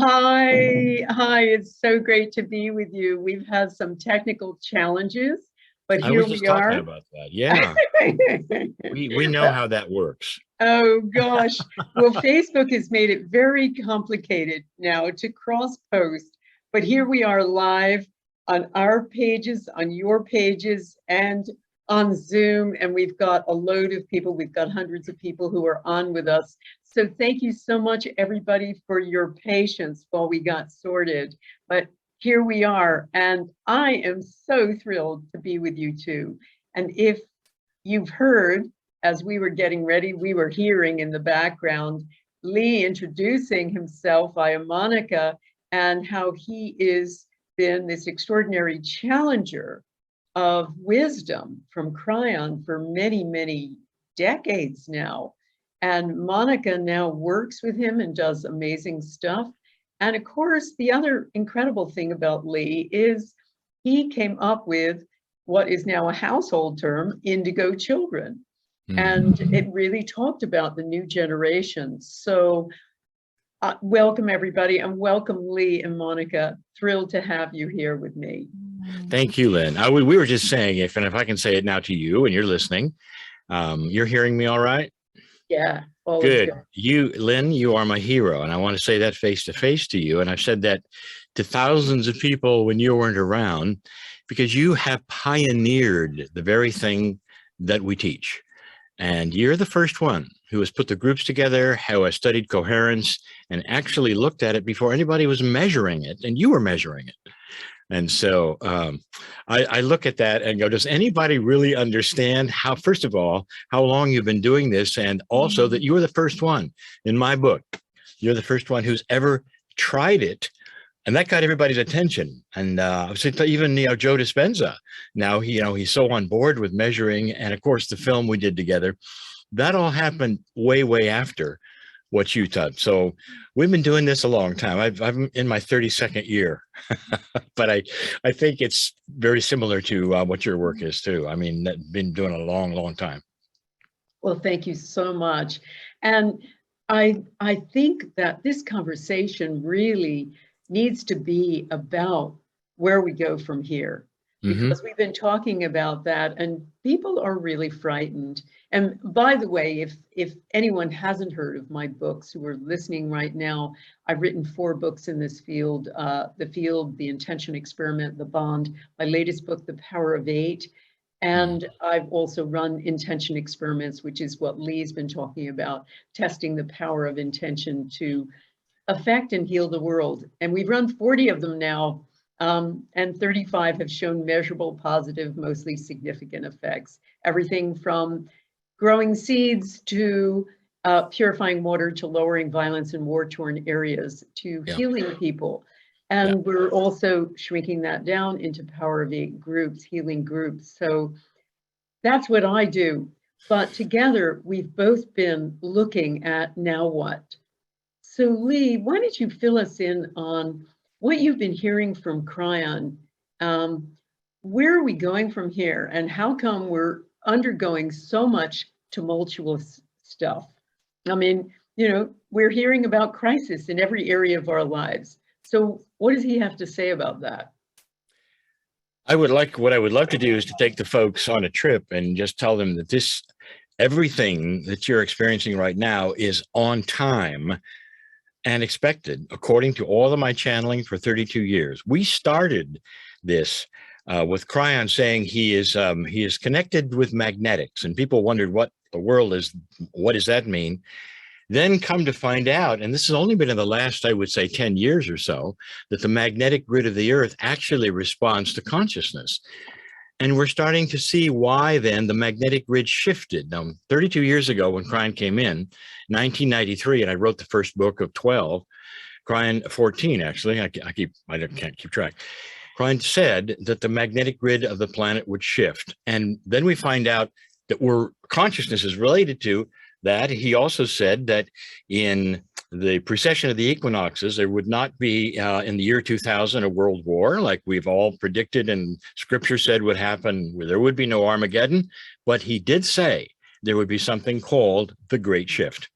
Hi, it's so great to be with you. We've had some technical challenges, but I here was just we talking are. about that. Yeah, we know how that works. Oh gosh. Well, Facebook has made it very complicated now to cross post, but here we are live on our pages, on your pages, and on Zoom, and we've got a load of people. We've got hundreds of people who are on with us. So thank you so much, everybody, for your patience while we got sorted. But here we are, and I am so thrilled to be with you too. And if you've heard, as we were getting ready, we were hearing in the background Lee introducing himself via Monika and how he is been this extraordinary challenger of wisdom from Cryon for many, many decades now. And Monika now works with him and does amazing stuff. And of course, the other incredible thing about Lee is he came up with what is now a household term, Indigo Children. And it really talked about the new generation. So welcome everybody, and welcome Lee and Monika. Thrilled to have you here with me. Thank you, Lynn. We were just saying, if I can say it now to you and you're listening, you're hearing me all right? Yeah, all good. You, Lynn, you are my hero. And I want to say that face to face to you. And I've said that to thousands of people when you weren't around, because you have pioneered the very thing that we teach. And you're the first one who has put the groups together, who has studied coherence and actually looked at it before anybody was measuring it, and you were measuring it. And so I look at that and go, does anybody really understand how, first of all, how long you've been doing this, and also that you were the first one in my book. You're the first one who's ever tried it. And that got everybody's attention. And even Joe Dispenza, now he's so on board with measuring, and of course the film we did together, that all happened way after what you taught. So we've been doing this a long time. I'm in my 32nd year, but I think it's very similar to what your work is too. I mean, been doing a long time. Well, thank you so much. And I think that this conversation really needs to be about where we go from here, because we've been talking about that and people are really frightened. And by the way, if anyone hasn't heard of my books who are listening right now, I've written 4 books in this field, The Intention Experiment, The Bond, my latest book, The Power of 8. And I've also run intention experiments, which is what Lee's been talking about, testing the power of intention to affect and heal the world. And we've run 40 of them now, and 35 have shown measurable, positive, mostly significant effects. Everything from growing seeds to purifying water, to lowering violence in war-torn areas, to healing people. And we're also shrinking that down into Power of 8 groups, healing groups. So that's what I do. But together, we've both been looking at now what? So Lee, why don't you fill us in on what you've been hearing from Cryon? Where are we going from here, and how come we're undergoing so much tumultuous stuff? I mean, we're hearing about crisis in every area of our lives. So what does he have to say about that? What I would love to do is to take the folks on a trip and just tell them that everything that you're experiencing right now is on time and expected, according to all of my channeling for 32 years. We started this with Cryon saying he is connected with magnetics, and people wondered what the world is, what does that mean? Then come to find out, and this has only been in the last, I would say, 10 years or so, that the magnetic grid of the earth actually responds to consciousness. And we're starting to see why then the magnetic grid shifted. Now, 32 years ago when Cryon came in, 1993, and I wrote the first book of 12, Cryon 14 actually, I can't keep track. Cryon said that the magnetic grid of the planet would shift. And then we find out that consciousness is related to that. He also said that in the precession of the equinoxes, there would not be in the year 2000 a world war like we've all predicted and scripture said would happen, where there would be no Armageddon, but he did say there would be something called the Great Shift.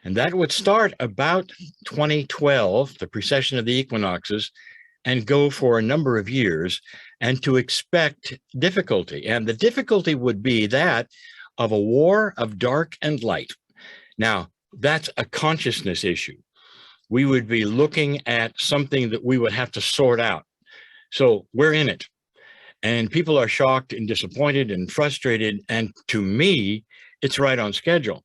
And that would start about 2012, the precession of the equinoxes, and go for a number of years, and to expect difficulty. And the difficulty would be that of a war of dark and light. Now, that's a consciousness issue. We would be looking at something that we would have to sort out. So we're in it. And people are shocked and disappointed and frustrated. And to me, it's right on schedule.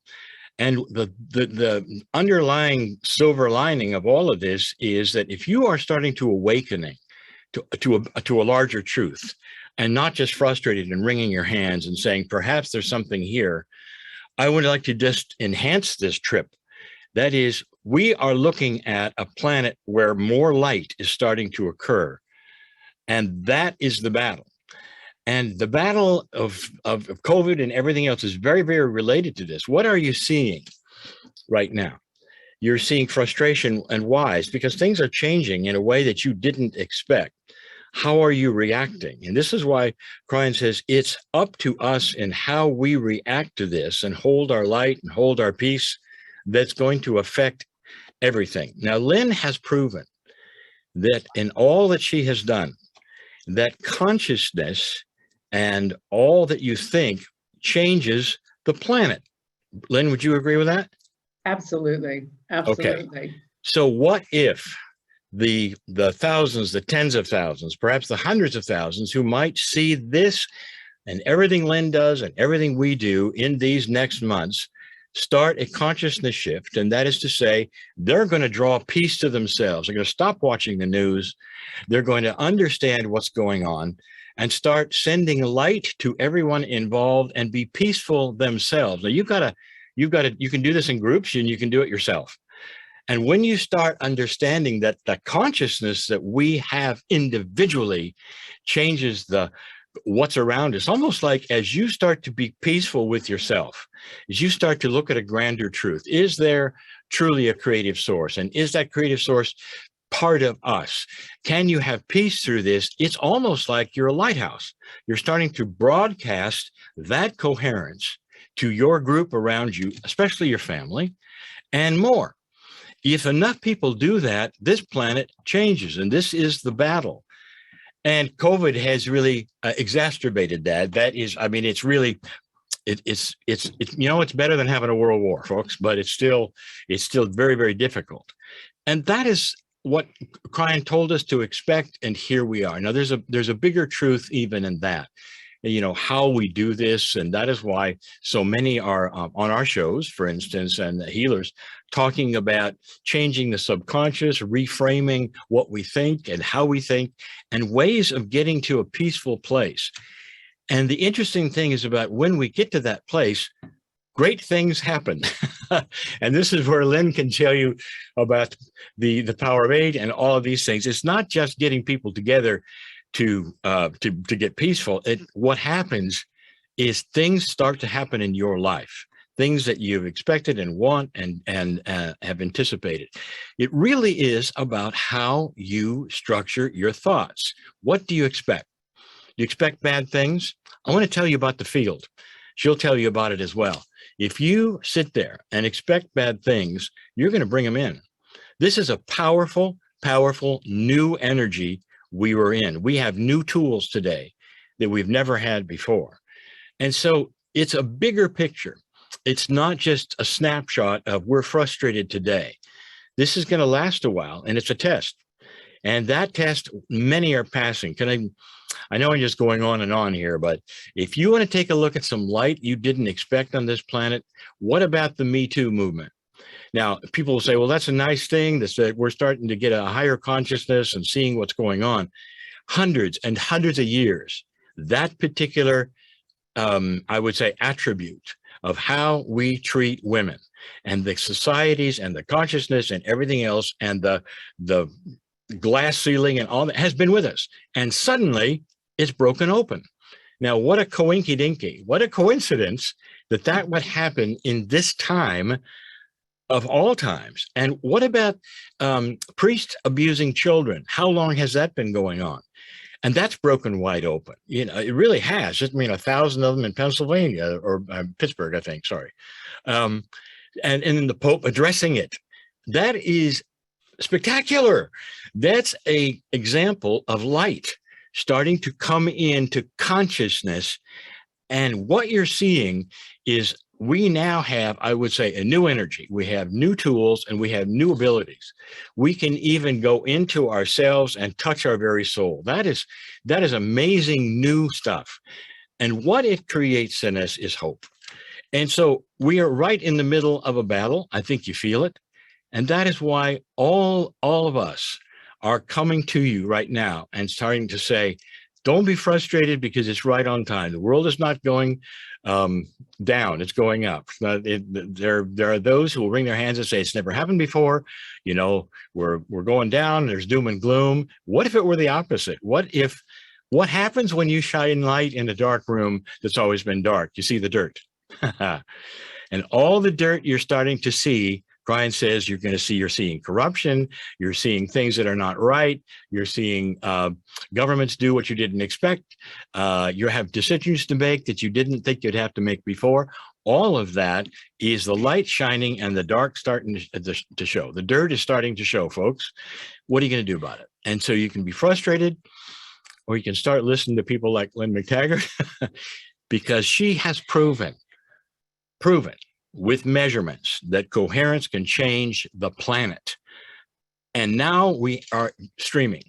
And the underlying silver lining of all of this is that if you are starting to awakening to a larger truth, and not just frustrated and wringing your hands and saying, perhaps there's something here, I would like to just enhance this trip. That is, we are looking at a planet where more light is starting to occur. And that is the battle. And the battle of COVID and everything else is very, very related to this. What are you seeing right now? You're seeing frustration, and why? It's because things are changing in a way that you didn't expect. How are you reacting? And this is why Cryan says it's up to us in how we react to this and hold our light and hold our peace. That's going to affect everything. Now, Lynne has proven that in all that she has done, that consciousness and all that you think changes the planet. Lynne, would you agree with that? Absolutely. Absolutely. Okay. So what if the thousands, the tens of thousands, perhaps the hundreds of thousands who might see this and everything Lynne does and everything we do in these next months start a consciousness shift? And that is to say, they're going to draw peace to themselves. They're going to stop watching the news. They're going to understand what's going on and start sending light to everyone involved and be peaceful themselves. Now, you can do this in groups, and you can do it yourself. And when you start understanding that the consciousness that we have individually changes what's around us, almost like as you start to be peaceful with yourself, as you start to look at a grander truth, is there truly a creative source? And is that creative source part of us? Can you have peace through this? It's almost like you're a lighthouse. You're starting to broadcast that coherence to your group around you, especially your family, and more. If enough people do that, this planet changes, and this is the battle. And COVID has really exacerbated that. That is, I mean, it's really, it's it's better than having a world war, folks, but it's still very, very difficult. And that is what Cryan told us to expect, and here we are. Now, there's a bigger truth even in that, how we do this, and that is why so many are on our shows, for instance, and the healers talking about changing the subconscious, reframing what we think and how we think, and ways of getting to a peaceful place. And the interesting thing is about when we get to that place, great things happen. And this is where Lynne can tell you about the power of 8 and all of these things. It's not just getting people together to get peaceful. What happens is things start to happen in your life, things that you've expected and want and have anticipated. It really is about how you structure your thoughts. What do you expect? Do you expect bad things? I want to tell you about the field. She'll tell you about it as well. If you sit there and expect bad things, you're going to bring them in. This is a powerful, powerful new energy we were in. We have new tools today that we've never had before. And so it's a bigger picture. It's not just a snapshot of we're frustrated today. This is going to last a while, and it's a test. And that test, many are passing. I know I'm just going on and on here, but if you want to take a look at some light you didn't expect on this planet, what about the Metoo movement? Now, people will say, well, that's a nice thing that we're starting to get a higher consciousness and seeing what's going on. Hundreds and hundreds of years, that particular, I would say, attribute of how we treat women and the societies and the consciousness and everything else and the glass ceiling and all that has been with us. And suddenly it's broken open. Now, what a coinky-dinky, what a coincidence that would happen in this time of all times. And what about priests abusing children? How long has that been going on? And that's broken wide open. It really has. 1,000 of them in Pennsylvania or Pittsburgh, I think, sorry. and then the Pope addressing it. That is spectacular. That's a example of light starting to come into consciousness. And what you're seeing is we now have, I would say, a new energy. We have new tools and we have new abilities. We can even go into ourselves and touch our very soul. That is amazing new stuff. And what it creates in us is hope. And so we are right in the middle of a battle. I think you feel it. And that is why all of us are coming to you right now and starting to say, don't be frustrated because it's right on time. The world is not going down, it's going up. There are those who will wring their hands and say, it's never happened before. You know, we're going down, there's doom and gloom. What if it were the opposite? What happens when you shine light in a dark room that's always been dark? You see the dirt. And all the dirt you're starting to see, Brian says, you're seeing corruption, you're seeing things that are not right, you're seeing governments do what you didn't expect, you have decisions to make that you didn't think you'd have to make before. All of that is the light shining and the dark starting to show. The dirt is starting to show, folks. What are you going to do about it? And so you can be frustrated, or you can start listening to people like Lynne McTaggart, because she has proven with measurements that coherence can change the planet. And now we are streaming,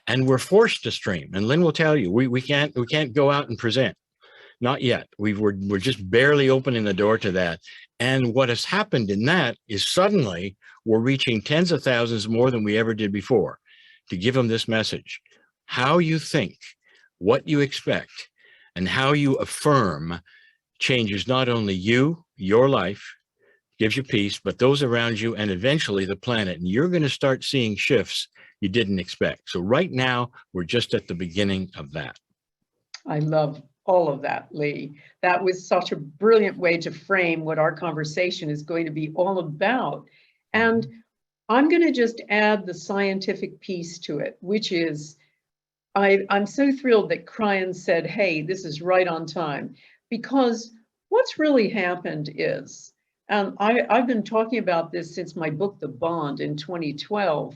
and we're forced to stream. And Lynn will tell you, we can't go out and present. Not yet. We're just barely opening the door to that. And what has happened in that is suddenly we're reaching tens of thousands more than we ever did before to give them this message. How you think, what you expect, and how you affirm changes not only you, your life, gives you peace, but those around you and eventually the planet. And you're going to start seeing shifts you didn't expect. So right now, we're just at the beginning of that. I love all of that, Lee. That was such a brilliant way to frame what our conversation is going to be all about. And I'm going to just add the scientific piece to it, which is, I'm so thrilled that Cryan said, hey, this is right on time, because what's really happened is, I've been talking about this since my book, The Bond, in 2012.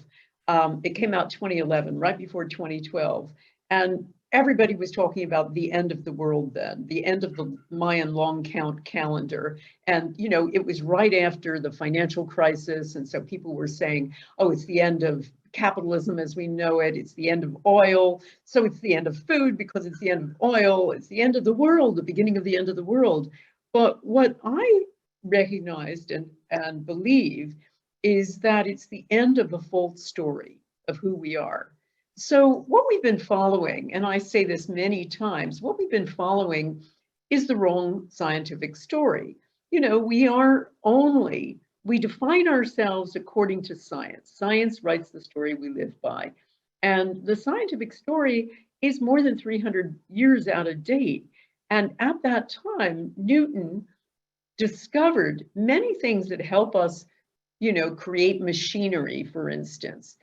It came out 2011, right before 2012. And everybody was talking about the end of the world then, the end of the Mayan long count calendar. And, you know, it was right after the financial crisis. And so people were saying, oh, it's the end of capitalism as we know it. It's the end of oil. So it's the end of food because it's the end of oil. It's the end of the world, the beginning of the end of the world. But what I recognized and believe is that it's the end of a false story of who we are. So what we've been following, and I say this many times, what we've been following is the wrong scientific story. You know, we define ourselves according to science. Science writes the story we live by. And the scientific story is more than 300 years out of date. And at that time, Newton discovered many things that help us, you know, create machinery, for instance.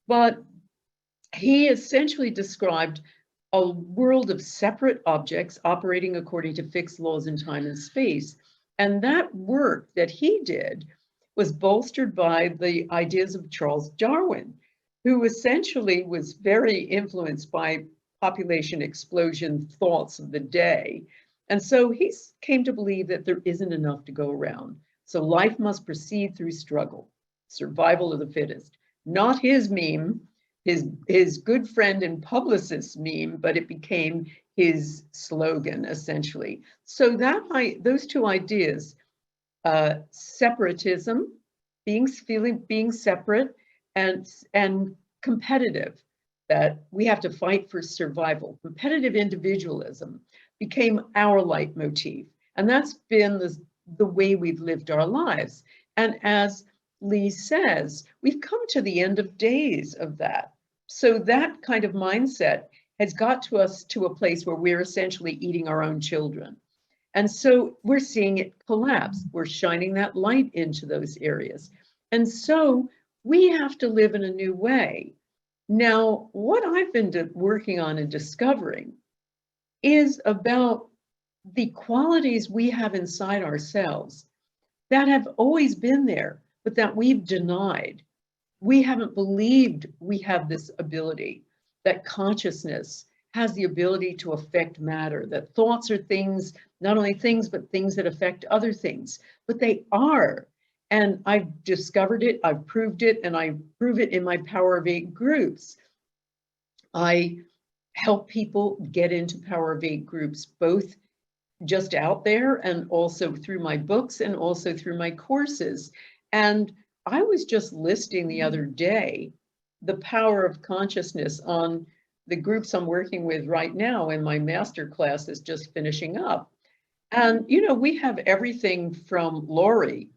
But he essentially described a world of separate objects operating according to fixed laws in time and space. And that work that he did was bolstered by the ideas of Charles Darwin, who essentially was very influenced by population explosion thoughts of the day. And so he came to believe that there isn't enough to go around. So life must proceed through struggle, survival of the fittest. Not his meme, his good friend and publicist meme, but it became his slogan, essentially. So those two ideas, separatism, being separate, and competitive, that we have to fight for survival. Competitive individualism became our leitmotif. And that's been the way we've lived our lives. And as Lee says, we've come to the end of days of that. So that kind of mindset has got to us to a place where we're essentially eating our own children. And so we're seeing it collapse. We're shining that light into those areas. And so we have to live in a new way. Now, what I've been working on and discovering is about the qualities we have inside ourselves that have always been there, but that we've denied. We haven't believed we have this ability, that consciousness has the ability to affect matter, that thoughts are things, not only things, but things that affect other things, but they are. And I've discovered it, I've proved it, and I prove it in my Power of Eight groups. I help people get into Power of Eight groups, both just out there and also through my books and also through my courses. And I was just listing the other day the power of consciousness on the groups I'm working with right now, and my master class is just finishing up. And, you know, we have everything from Lori,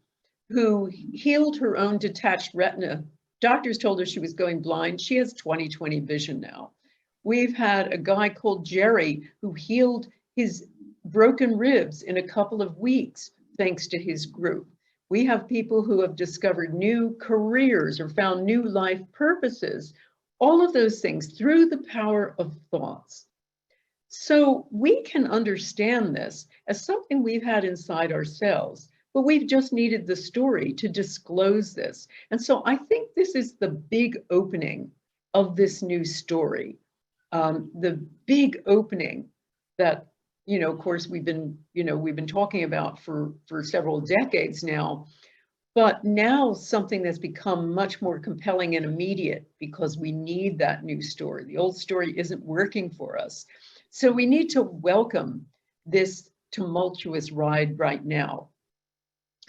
who healed her own detached retina. Doctors told her she was going blind. She has 20/20 vision now. We've had a guy called Jerry who healed his broken ribs in a couple of weeks, thanks to his group. We have people who have discovered new careers or found new life purposes, all of those things through the power of thoughts. So we can understand this as something we've had inside ourselves, but we've just needed the story to disclose this. And so I think this is the big opening of this new story. The big opening that, you know, of course, we've been talking about for several decades now, but now something that's become much more compelling and immediate because we need that new story. The old story isn't working for us. So we need to welcome this tumultuous ride right now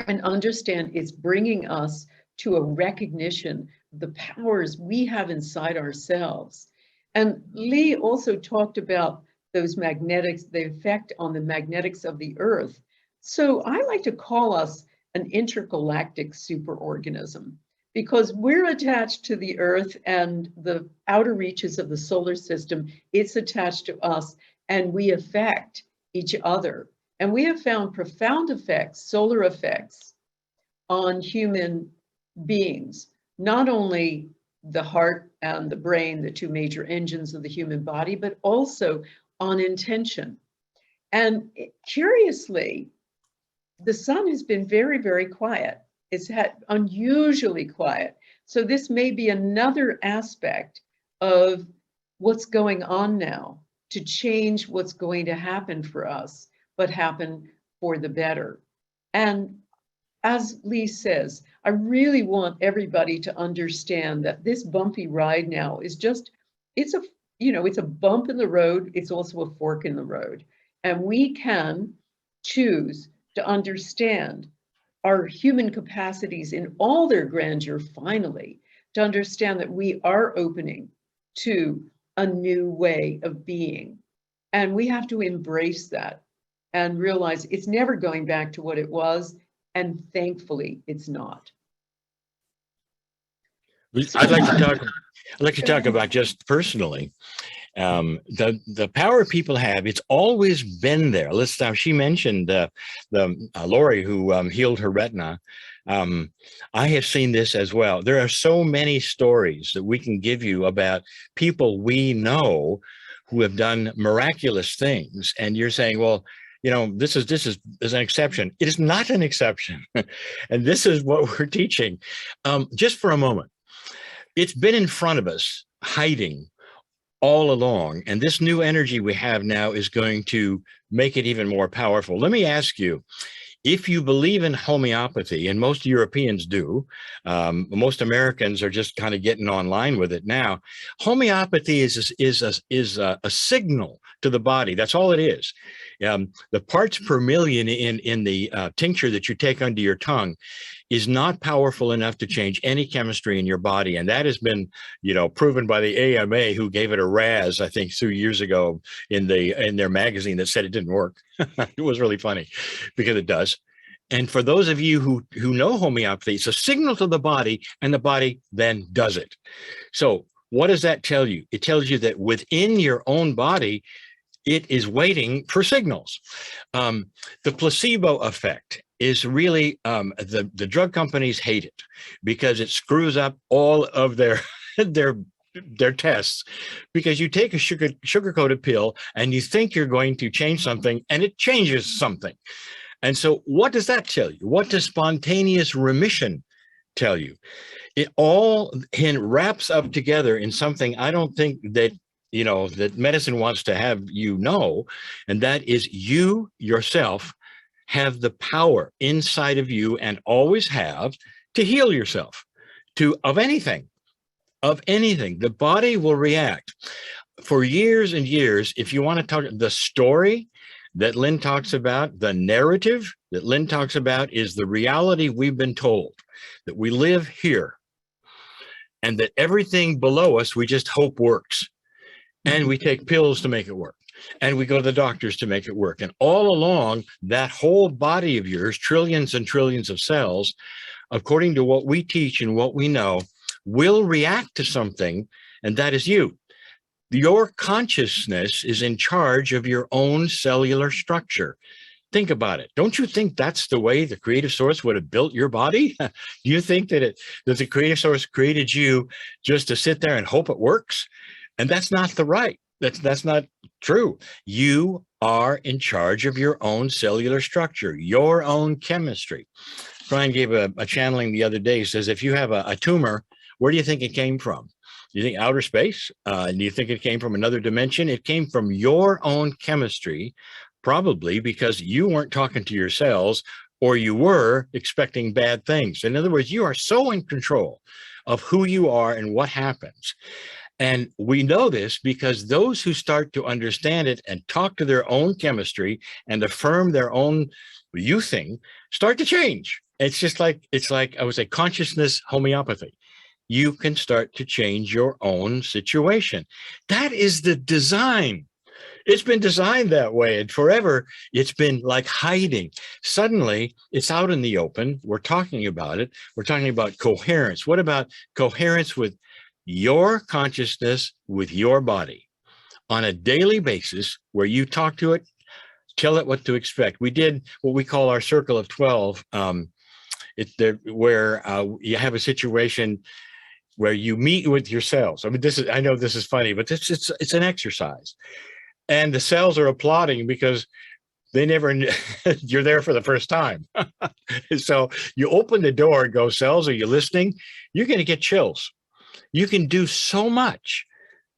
and understand it's bringing us to a recognition of the powers we have inside ourselves. And Lee also talked about those magnetics, the effect on the magnetics of the earth. So I like to call us an intergalactic superorganism because we're attached to the earth and the outer reaches of the solar system. It's attached to us and we affect each other. And we have found profound effects, solar effects, on human beings, not only the heart and the brain, the two major engines of the human body, but also on intention. And curiously, the sun has been very, very quiet. It's had unusually quiet. So this may be another aspect of what's going on now to change what's going to happen for us, but happen for the better. And as Lee says, I really want everybody to understand that this bumpy ride now is just, it's a bump in the road. It's also a fork in the road. And we can choose to understand our human capacities in all their grandeur, finally, to understand that we are opening to a new way of being. And we have to embrace that and realize it's never going back to what it was. And thankfully, it's not. I'd like to talk about just personally. The power people have, it's always been there. She mentioned Lori who healed her retina. I have seen this as well. There are so many stories that we can give you about people we know who have done miraculous things. And you're saying, well, you know, this is an exception. It is not an exception. And this is what we're teaching. Just for a moment, it's been in front of us, hiding all along. And this new energy we have now is going to make it even more powerful. Let me ask you, if you believe in homeopathy, and most Europeans do, most Americans are just kind of getting online with it now. Homeopathy is a signal to the body. That's all it is. The parts per million in the tincture that you take under your tongue is not powerful enough to change any chemistry in your body. And that has been, proven by the AMA, who gave it a razz, I think 2 years ago in their magazine that said it didn't work. It was really funny because it does. And for those of you who know homeopathy, it's a signal to the body and the body then does it. So what does that tell you? It tells you that within your own body, it is waiting for signals. The placebo effect is really, the drug companies hate it because it screws up all of their tests, because you take a sugar-coated pill and you think you're going to change something and it changes something. And so what does that tell you? What does spontaneous remission tell you? It all wraps up together in something I don't think that, that medicine wants to have you know, and that is you yourself have the power inside of you and always have to heal yourself of anything. The body will react for years and years. If you want to talk the story that Lynne talks about, the narrative that Lynne talks about is the reality we've been told, that we live here and that everything below us, we just hope works. And we take pills to make it work. And we go to the doctors to make it work. And all along, that whole body of yours, trillions and trillions of cells, according to what we teach and what we know, will react to something, and that is you. Your consciousness is in charge of your own cellular structure. Think about it. Don't you think that's the way the creative source would have built your body? Do you think that the creative source created you just to sit there and hope it works? And that's not that's not true. You are in charge of your own cellular structure, your own chemistry. Brian gave a channeling the other day. He says, if you have a tumor, where do you think it came from? Do you think outer space? Do you think it came from another dimension? It came from your own chemistry, probably because you weren't talking to your cells, or you were expecting bad things. In other words, you are so in control of who you are and what happens. And we know this because those who start to understand it and talk to their own chemistry and affirm their own you thing start to change. It's like I would say consciousness homeopathy. You can start to change your own situation. That is the design. It's been designed that way, and forever it's been like hiding. Suddenly it's out in the open. We're talking about it. We're talking about coherence. What about coherence with your consciousness, with your body on a daily basis, where you talk to it, tell it what to expect? We did what we call our circle of 12, where you have a situation where you meet with your cells. I mean, I know this is funny, but it's an exercise. And the cells are applauding because they never, you're there for the first time. So you open the door and go, cells, are you listening? You're going to get chills. You can do so much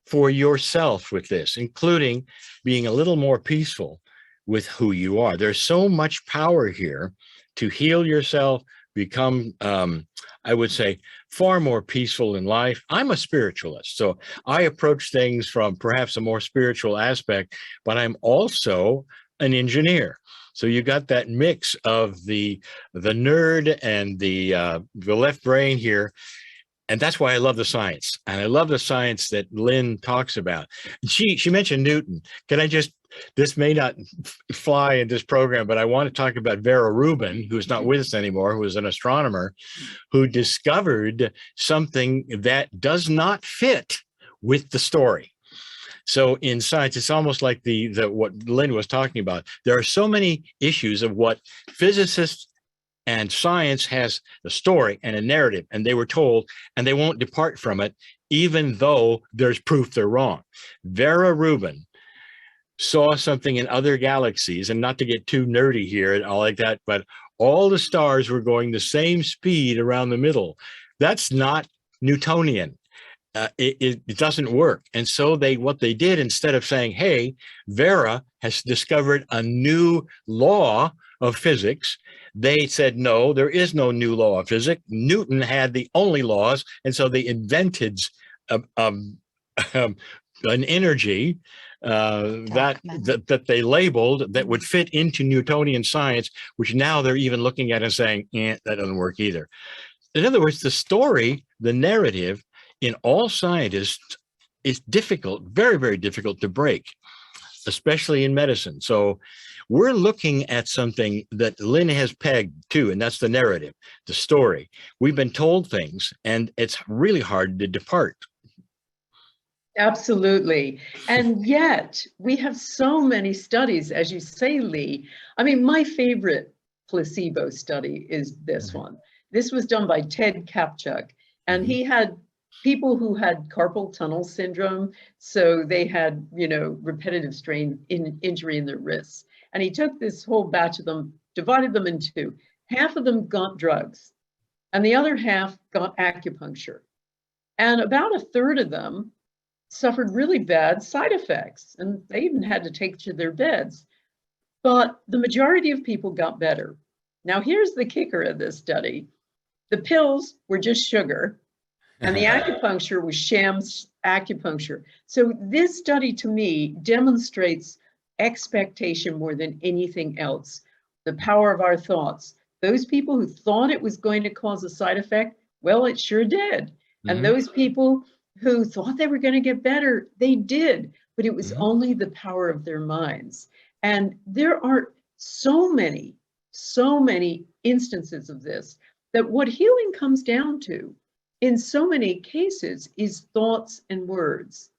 for yourself with this, including being a little more peaceful with who you are. There's so much power here to heal yourself, become, I would say, far more peaceful in life. I'm a spiritualist, so I approach things from perhaps a more spiritual aspect, but I'm also an engineer. So you got that mix of the nerd and the left brain here. And that's why I love the science. And I love the science that Lynne talks about. She mentioned Newton. This may not fly in this program, but I want to talk about Vera Rubin, who's not with us anymore, who was an astronomer, who discovered something that does not fit with the story. So in science, it's almost like what Lynne was talking about. There are so many issues of what physicists and science has a story and a narrative, and they were told, and they won't depart from it, even though there's proof they're wrong. Vera Rubin saw something in other galaxies, and not to get too nerdy here and all like that, but all the stars were going the same speed around the middle. That's not Newtonian. It doesn't work. And so what they did, instead of saying, hey, Vera has discovered a new law of physics, they said, no, there is no new law of physics. Newton had the only laws. And so they invented an energy that they labeled that would fit into Newtonian science, which now they're even looking at and saying, that doesn't work either. In other words, the story, the narrative in all scientists is difficult, very, very difficult to break, especially in medicine. So we're looking at something that Lynne has pegged too, and that's the narrative, the story. We've been told things, and it's really hard to depart. Absolutely. And yet we have so many studies, as you say, Lee. I mean, my favorite placebo study is this one. This was done by Ted Kapchuk, and he had people who had carpal tunnel syndrome. So they had, repetitive strain injury in their wrists. And he took this whole batch of them, divided them in two. Half of them got drugs, and the other half got acupuncture. And about a third of them suffered really bad side effects, and they even had to take to their beds. But the majority of people got better. Now, here's the kicker of this study. The pills were just sugar, and the acupuncture was sham acupuncture. So this study, to me, demonstrates expectation more than anything else. The power of our thoughts. Those people who thought it was going to cause a side effect, well, it sure did. And those people who thought they were going to get better, they did, but it was only the power of their minds. And there are so many instances of this, that what healing comes down to in so many cases is thoughts and words.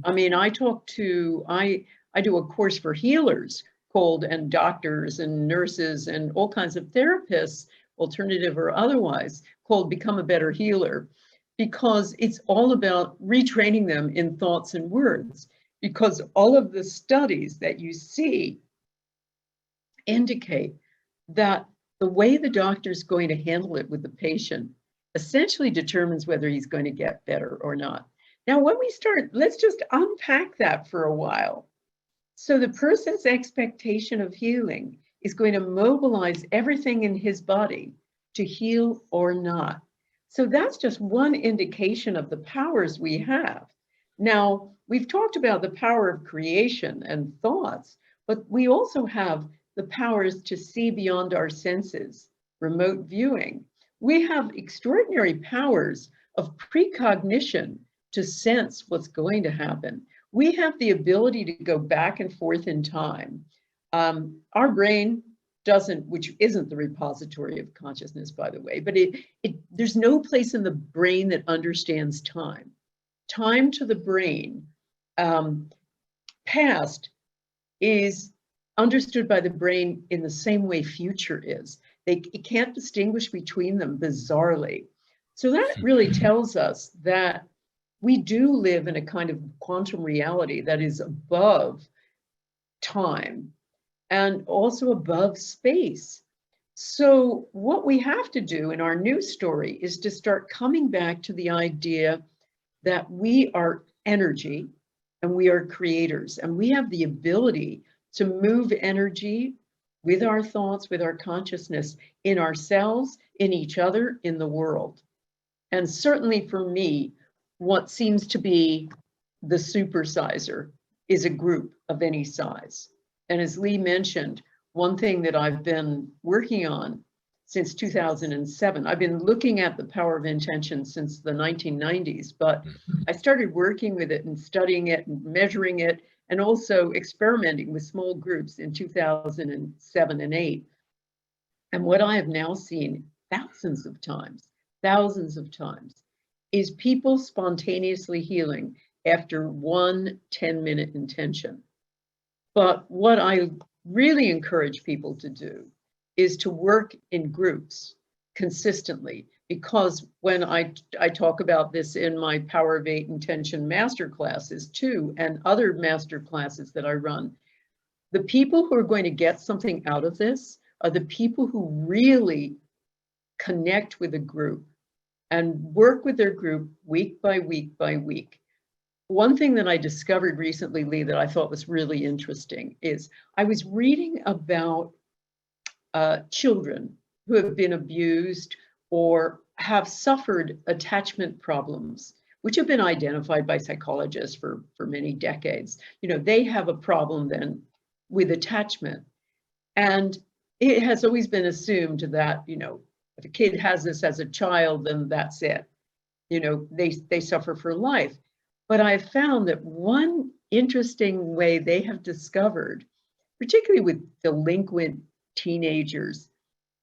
I mean, I do a course for healers called, and doctors and nurses and all kinds of therapists, alternative or otherwise, called Become a Better Healer, because it's all about retraining them in thoughts and words, because all of the studies that you see indicate that the way the doctor is going to handle it with the patient essentially determines whether he's going to get better or not. Now, when we start, let's just unpack that for a while. So the person's expectation of healing is going to mobilize everything in his body to heal or not. So that's just one indication of the powers we have. Now, we've talked about the power of creation and thoughts, but we also have the powers to see beyond our senses, remote viewing. We have extraordinary powers of precognition to sense what's going to happen. We have the ability to go back and forth in time. Our brain doesn't, which isn't the repository of consciousness, by the way, but there's no place in the brain that understands time. Time to the brain, past is understood by the brain in the same way future is. It can't distinguish between them, bizarrely. So that really tells us that we do live in a kind of quantum reality that is above time and also above space. So what we have to do in our new story is to start coming back to the idea that we are energy and we are creators, and we have the ability to move energy with our thoughts, with our consciousness, in ourselves, in each other, in the world. And certainly for me, what seems to be the supersizer is a group of any size. And as Lee mentioned, one thing that I've been working on since 2007, I've been looking at the power of intention since the 1990s, but I started working with it and studying it and measuring it, and also experimenting with small groups in 2007 and 8. And what I have now seen thousands of times, is people spontaneously healing after one 10-minute intention. But what I really encourage people to do is to work in groups consistently, because when I talk about this in my Power of 8 Intention master classes too, and other master classes that I run, the people who are going to get something out of this are the people who really connect with a group and work with their group week by week by week. One thing that I discovered recently, Lee, that I thought was really interesting is I was reading about children who have been abused or have suffered attachment problems, which have been identified by psychologists for many decades. You know, they have a problem then with attachment. And it has always been assumed that, you know, if a kid has this as a child, then that's it. You know, they suffer for life. But I've found that one interesting way they have discovered, particularly with delinquent teenagers,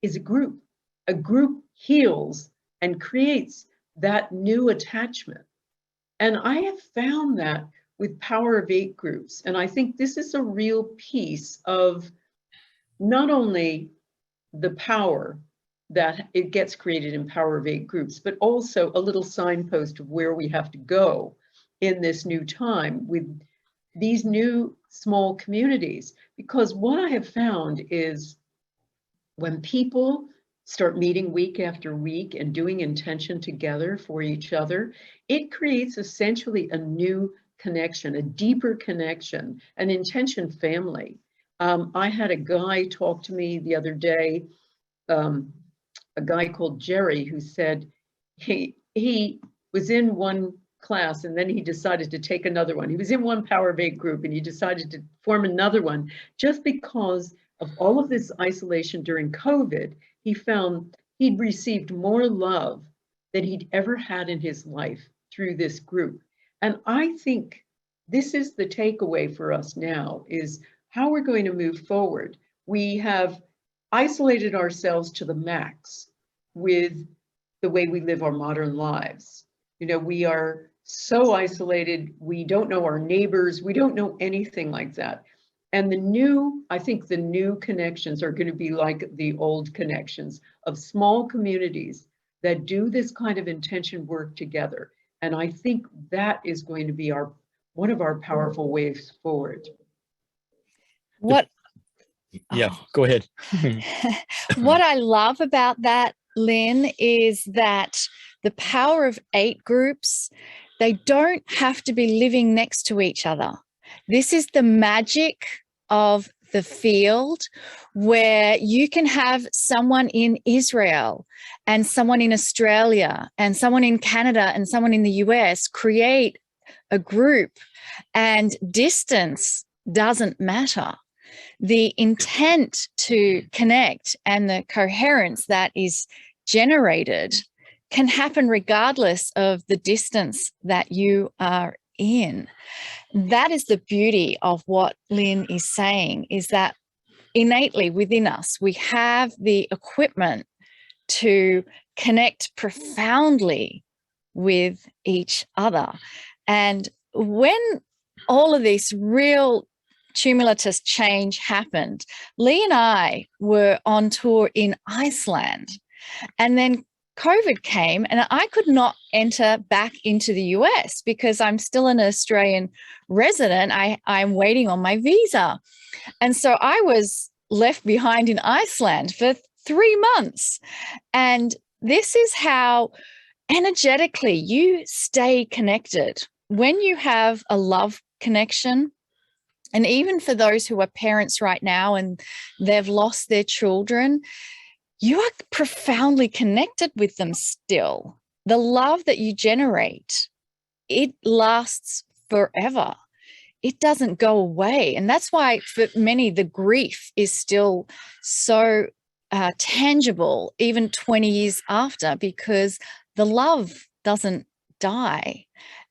is a group. A group heals and creates that new attachment. And I have found that with Power of 8 groups. And I think this is a real piece of not only the power that it gets created in Power of 8 groups, but also a little signpost of where we have to go in this new time with these new small communities. Because what I have found is when people start meeting week after week and doing intention together for each other, it creates essentially a new connection, a deeper connection, an intention family. I had a guy talk to me the other day, a guy called Jerry, who said he was in one class and then he decided to take another one. He was in one Power of 8 group and he decided to form another one just because of all of this isolation during COVID. He found he'd received more love than he'd ever had in his life through this group. And I think this is the takeaway for us now, is how we're going to move forward. We have isolated ourselves to the max with the way we live our modern lives. You know, we are so isolated. We don't know our neighbors. We don't know anything like that. And I think the new connections are going to be like the old connections of small communities that do this kind of intention work together. And I think that is going to be one of our powerful ways forward. Go ahead. What I love about that, Lynn, is that the Power of 8 groups, they don't have to be living next to each other. This is the magic of the field, where you can have someone in Israel and someone in Australia and someone in Canada and someone in the US create a group, and distance doesn't matter. The intent to connect and the coherence that is generated can happen regardless of the distance that you are in. That is the beauty of what Lynn is saying, is that innately within us, we have the equipment to connect profoundly with each other. And when all of this real tumultuous change happened, Lee and I were on tour in Iceland, and then COVID came and I could not enter back into the US because I'm still an Australian resident. I'm waiting on my visa. And so I was left behind in Iceland for 3 months. And this is how energetically you stay connected. When you have a love connection, and even for those who are parents right now and they've lost their children, you are profoundly connected with them still. The love that you generate, it lasts forever. It doesn't go away. And that's why for many, the grief is still so tangible, even 20 years after, because the love doesn't die.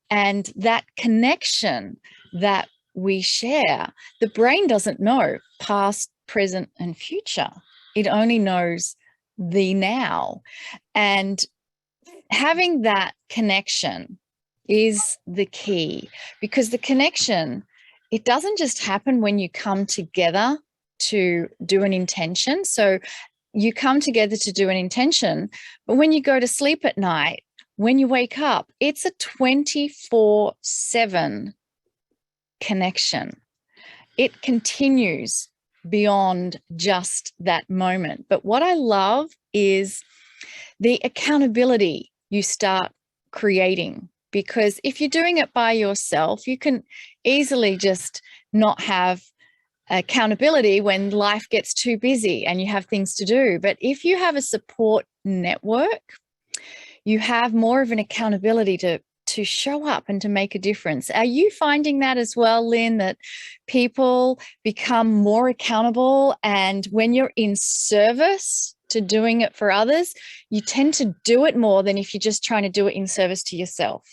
And that connection that we share, the brain doesn't know past, present, and future. It only knows the now. And having that connection is the key, because the connection, it doesn't just happen when you come together to do an intention. So you come together to do an intention, but when you go to sleep at night, when you wake up, it's a 24/7 connection. It continues beyond just that moment. But what I love is the accountability you start creating, because if you're doing it by yourself, you can easily just not have accountability when life gets too busy and you have things to do. But if you have a support network, you have more of an accountability to show up and to make a difference. Are you finding that as well, Lynn, that people become more accountable, and when you're in service to doing it for others, you tend to do it more than if you're just trying to do it in service to yourself?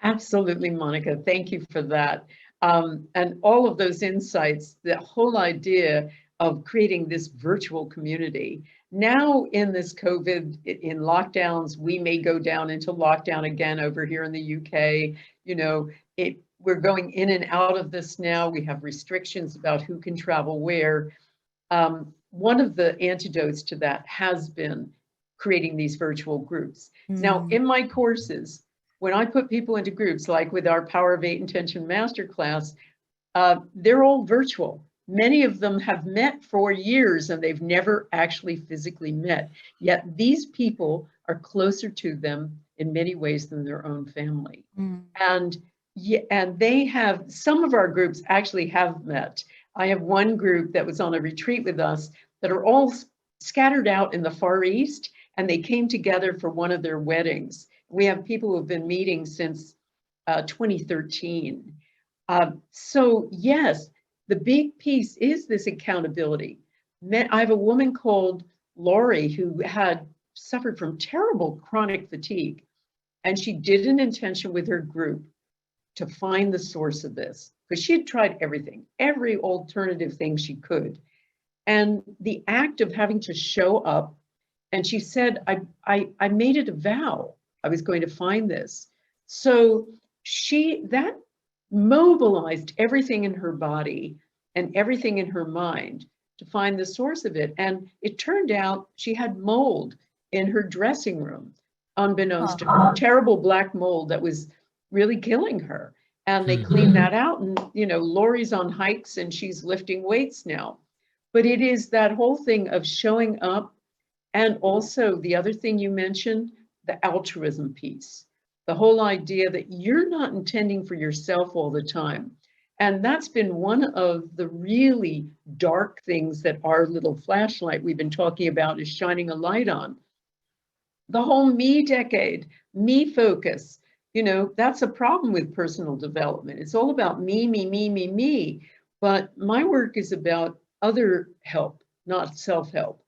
Absolutely, Monica. Thank you for that. And all of those insights, the whole idea of creating this virtual community. Now in this COVID, in lockdowns, we may go down into lockdown again over here in the UK. You know, we're going in and out of this now. We have restrictions about who can travel where. One of the antidotes to that has been creating these virtual groups. Now, in my courses, when I put people into groups, like with our Power of 8 Intention Masterclass, they're all virtual. Many of them have met for years and they've never actually physically met. Yet these people are closer to them in many ways than their own family. And they have, some of our groups actually have met. I have one group that was on a retreat with us that are all scattered out in the Far East, and they came together for one of their weddings. We have people who have been meeting since 2013. So yes, the big piece is this accountability. I have a woman called Lori who had suffered from terrible chronic fatigue, and she did an intention with her group to find the source of this, because she had tried everything, every alternative thing she could. And the act of having to show up, and she said, I made it a vow I was going to find this. So that mobilized everything in her body and everything in her mind to find the source of it. And it turned out she had mold in her dressing room, unbeknownst to her, terrible black mold that was really killing her. And they cleaned that out, and Lori's on hikes and she's lifting weights now. But it is that whole thing of showing up, and also the other thing you mentioned, the altruism piece, the whole idea that you're not intending for yourself all the time. And that's been one of the really dark things that our little flashlight we've been talking about is shining a light on. The whole me decade, me focus, that's a problem with personal development. It's all about me, me, me, me, me. But my work is about other help, not self-help.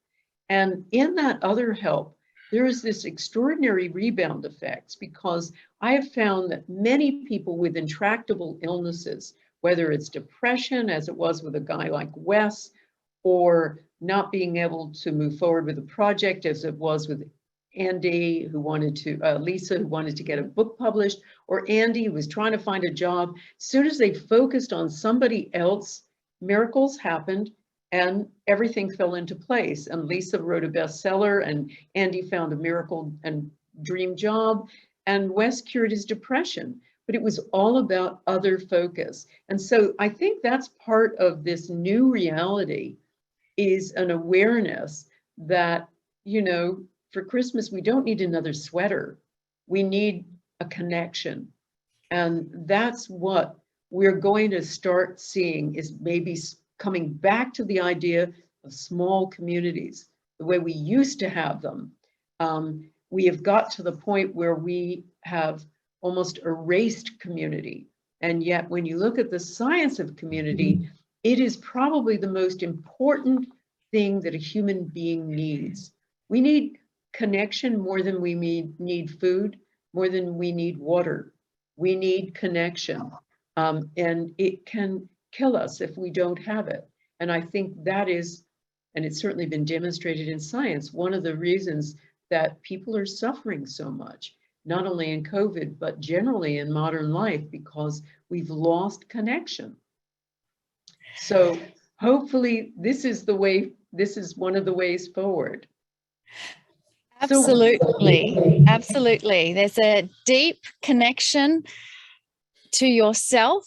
And in that other help, there is this extraordinary rebound effects, because I have found that many people with intractable illnesses, whether it's depression, as it was with a guy like Wes, or not being able to move forward with a project, as it was with Andy, who wanted to, Lisa, who wanted to get a book published, or Andy, who was trying to find a job. As soon as they focused on somebody else, miracles happened and everything fell into place. And Lisa wrote a bestseller, and Andy found a miracle and dream job, and Wes cured his depression. But it was all about other focus. And so I think that's part of this new reality, is an awareness that, for Christmas, we don't need another sweater. We need a connection. And that's what we're going to start seeing, is maybe coming back to the idea of small communities, the way we used to have them. We have got to the point where we have almost erased community. And yet, when you look at the science of community, it is probably the most important thing that a human being needs. We need connection more than we need food, more than we need water. We need connection, and it can kill us if we don't have it. And I think that is, and it's certainly been demonstrated in science, one of the reasons that people are suffering so much, not only in COVID, but generally in modern life, because we've lost connection. So hopefully this is one of the ways forward. Absolutely. Absolutely. There's a deep connection to yourself,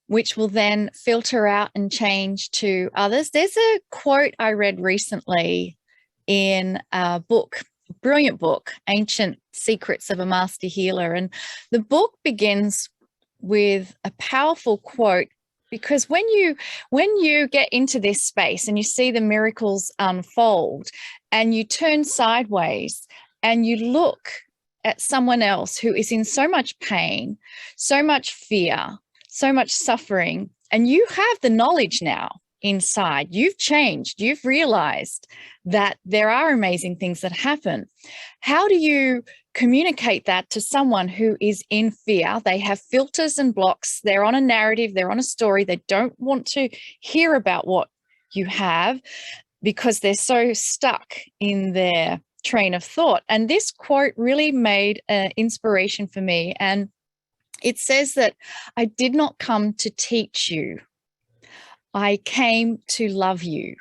which will then filter out and change to others. There's a quote I read recently in a book, brilliant book, Ancient Secrets of a Master Healer. And the book begins with a powerful quote, because when you get into this space and you see the miracles unfold, and you turn sideways and you look at someone else who is in so much pain, so much fear, so much suffering, and you have the knowledge now inside, you've changed, you've realized that there are amazing things that happen. How do you communicate that to someone who is in fear? They have filters and blocks. They're on a narrative, they're on a story. They don't want to hear about what you have, because they're so stuck in their train of thought. And this quote really made an inspiration for me. And it says that I did not come to teach you. I came to love you.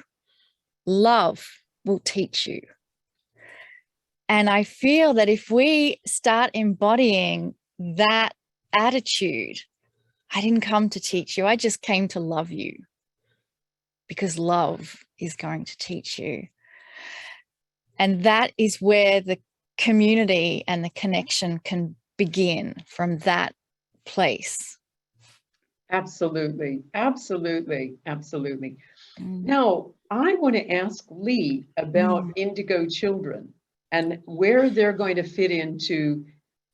Love will teach you. And I feel that if we start embodying that attitude, I didn't come to teach you, I just came to love you. because love is going to teach you. And that is where the community and the connection can begin, from that place. Absolutely, absolutely, absolutely. Mm. Now, I want to ask Lee about Indigo Children and where they're going to fit into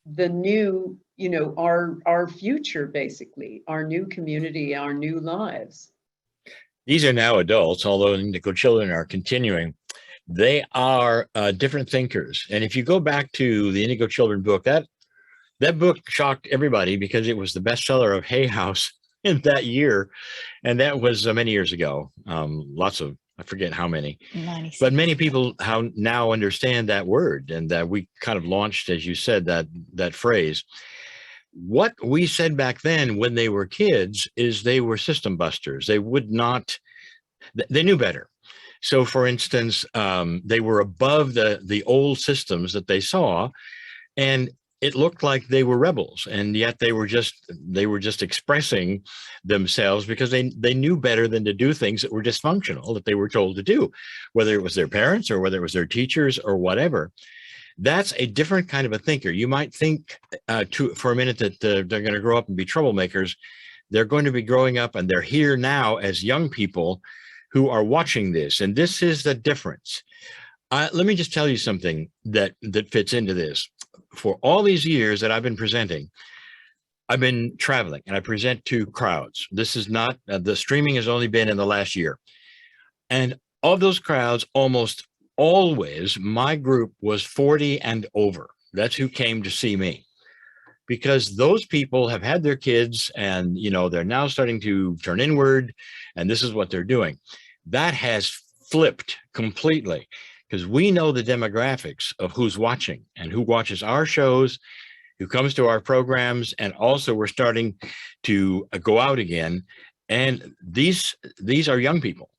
the new, you know, our future, basically, our new community, our new lives. These are now adults, although Indigo Children are continuing. They are different thinkers. And if you go back to the Indigo Children book, that book shocked everybody because it was the bestseller of Hay House in that year. And that was many years ago. Lots of, I forget how many, 96. but many people now understand that word, and that we kind of launched, as you said, that phrase. What we said back then when they were kids is they were system busters. They would not, they knew better. So for instance, they were above the old systems that they saw, and it looked like they were rebels, and yet they were just expressing themselves because they knew better than to do things that were dysfunctional, that they were told to do, whether it was their parents or whether it was their teachers or whatever. That's a different kind of a thinker. You might think for a minute that they're going to grow up and be troublemakers. They're going to be growing up, and they're here now as young people who are watching this, and this is the difference. Let me just tell you something that fits into this. For all these years that I've been presenting, I've been traveling, and I present to crowds. This is not, the streaming has only been in the last year. And of those crowds, almost always my group was 40 and over. That's who came to see me, because those people have had their kids, and you know, they're now starting to turn inward, and this is what they're doing. That has flipped completely, because we know the demographics of who's watching and who watches our shows, who comes to our programs, and also we're starting to go out again. And these are young people.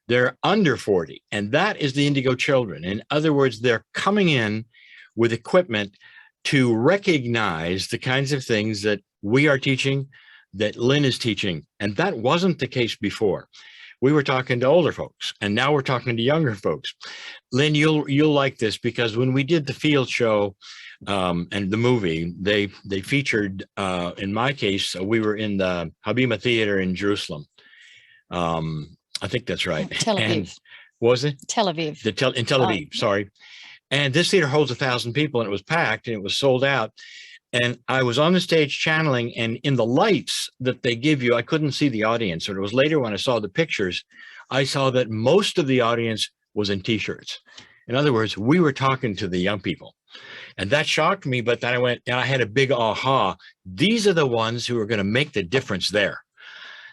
They're under 40, and that is the Indigo Children. In other words, they're coming in with equipment to recognize the kinds of things that we are teaching, that Lynne is teaching, and that wasn't the case before. We were talking to older folks, and now we're talking to younger folks. Lynne, you'll like this, because when we did the field show and the movie, they featured, in my case, we were in the Habima Theater in Jerusalem. I think that's right. Tel Aviv. And, was it? Tel Aviv. In Tel Aviv, sorry. And this theater holds 1,000 people, and it was packed, and it was sold out. And I was on the stage channeling, and in the lights that they give you, I couldn't see the audience. And it was later when I saw the pictures, I saw that most of the audience was in t-shirts. In other words, we were talking to the young people. And that shocked me, but then I went, and I had a big aha. These are the ones who are going to make the difference there.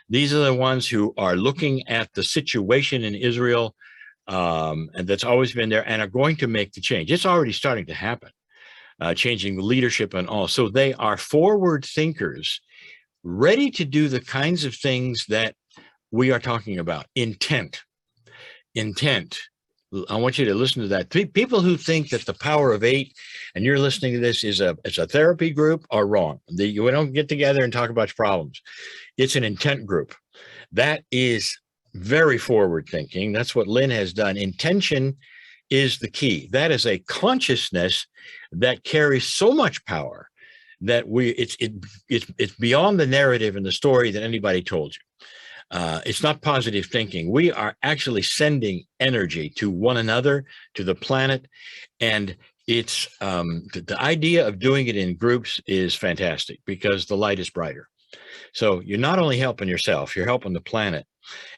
These are the ones who are looking at the situation in Israel, and that's always been there, and are going to make the change. It's already starting to happen. Changing the leadership and all. So they are forward thinkers, ready to do the kinds of things that we are talking about. Intent. I want you to listen to that. People who think that the power of 8, and you're listening to this, is a therapy group, are wrong. We don't get together and talk about your problems. It's an intent group. That is very forward thinking. That's what Lynne has done. Intention is the key. That is a consciousness that carries so much power that it's beyond the narrative and the story that anybody told you. It's not positive thinking. We are actually sending energy to one another, to the planet, and it's the idea of doing it in groups is fantastic, because the light is brighter. So you're not only helping yourself, you're helping the planet.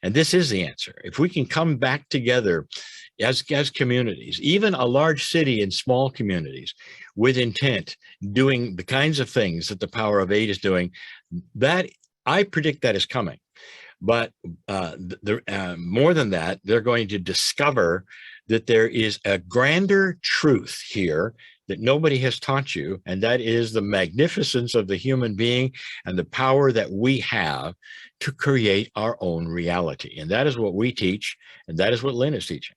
And this is the answer. If we can come back together as communities, even a large city and small communities, with intent, doing the kinds of things that the power of 8 is doing, that I predict that is coming. But more than that, they're going to discover that there is a grander truth here that nobody has taught you, and that is the magnificence of the human being and the power that we have to create our own reality. And that is what we teach, and that is what Lynne is teaching.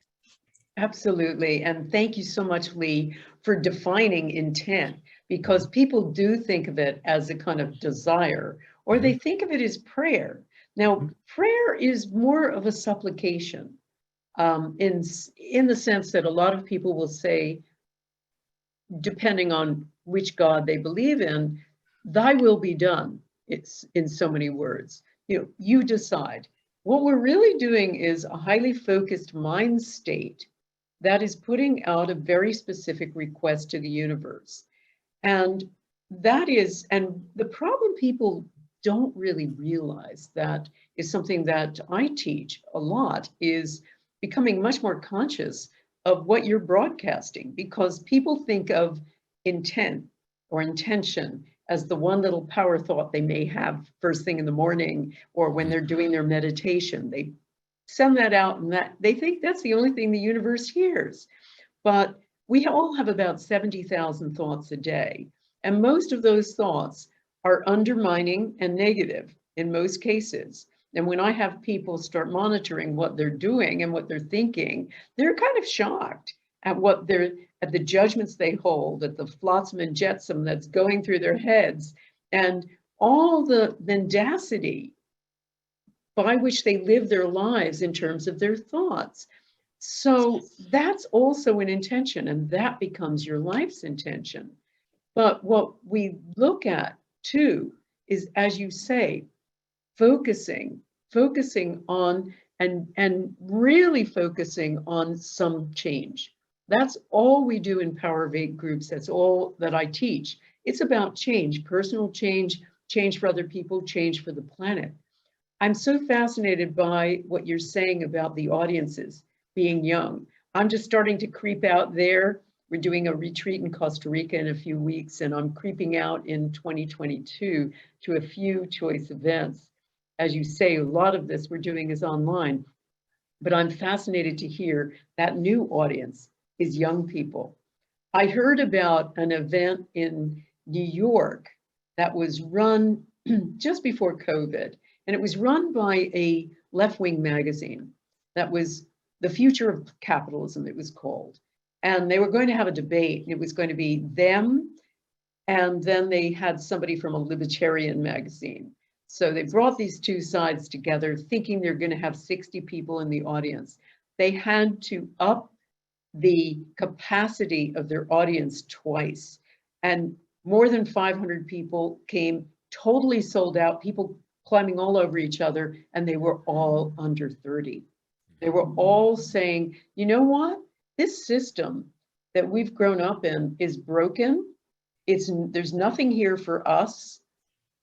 Absolutely. And thank you so much, Lee, for defining intent, because people do think of it as a kind of desire, or they think of it as prayer. Now, prayer is more of a supplication, in the sense that a lot of people will say, depending on which God they believe in, thy will be done. It's in so many words. You decide. What we're really doing is a highly focused mind state that is putting out a very specific request to the universe. And the problem people don't really realize, that is something that I teach a lot, is becoming much more conscious of what you're broadcasting, because people think of intent or intention as the one little power thought they may have first thing in the morning or when they're doing their meditation. They send that out, and that they think that's the only thing the universe hears. But we all have about 70,000 thoughts a day, and most of those thoughts are undermining and negative in most cases. And when I have people start monitoring what they're doing and what they're thinking, they're kind of shocked at at the judgments they hold, at the flotsam and jetsam that's going through their heads, and all the mendacity by which they live their lives in terms of their thoughts. So that's also an intention, and that becomes your life's intention. But what we look at too is, as you say, focusing on and really focusing on some change. That's all we do in Power of Eight groups. That's all that I teach. It's about change, personal change, change for other people, change for the planet. I'm so fascinated by what you're saying about the audiences being young. I'm just starting to creep out there. We're doing a retreat in Costa Rica in a few weeks, and I'm creeping out in 2022 to a few choice events. As you say, a lot of this we're doing is online, but I'm fascinated to hear that new audience is young people. I heard about an event in New York that was run just before COVID, and it was run by a left-wing magazine. That was The Future of Capitalism, it was called. And they were going to have a debate, and it was going to be them, and then they had somebody from a libertarian magazine. So they brought these two sides together, thinking they're going to have 60 people in the audience. They had to up the capacity of their audience twice, and more than 500 people came, totally sold out, people climbing all over each other, and they were all under 30. They were all saying, you know what? This system that we've grown up in is broken. There's nothing here for us.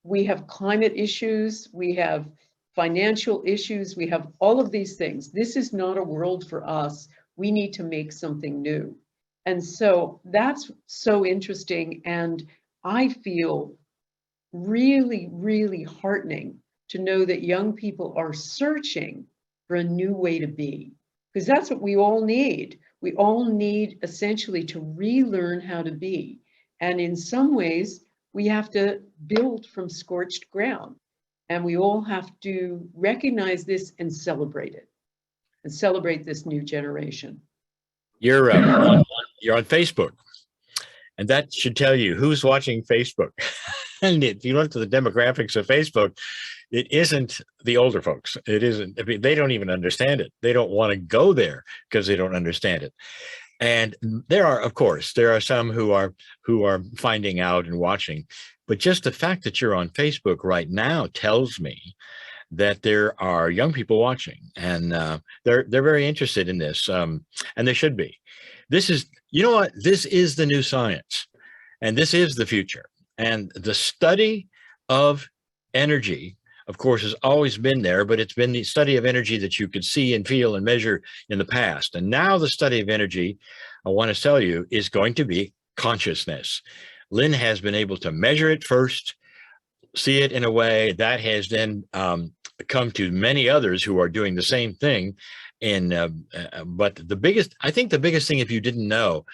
We have climate issues, we have financial issues, we have all of these things. This is not a world for us. We need to make something new. And so that's so interesting. And I feel really, really heartening to know that young people are searching for a new way to be, because that's what we all need. We all need essentially to relearn how to be. And in some ways, we have to build from scorched ground. And we all have to recognize this and celebrate it, and celebrate this new generation. You're on Facebook, and that should tell you who's watching Facebook. And if you look to the demographics of Facebook, it isn't the older folks. It isn't. I mean, they don't even understand it. They don't want to go there because they don't understand it. And there are some who are finding out and watching, but just the fact that you're on Facebook right now tells me that there are young people watching, and they're very interested in this, and they should be. This is, you know what? This is the new science, and this is the future. And the study of energy, of course, has always been there, but it's been the study of energy that you could see and feel and measure in the past. And now the study of energy, I want to tell you, is going to be consciousness. Lynne has been able to measure it first, see it in a way that has then come to many others who are doing the same thing. And but I think the biggest thing, if you didn't know,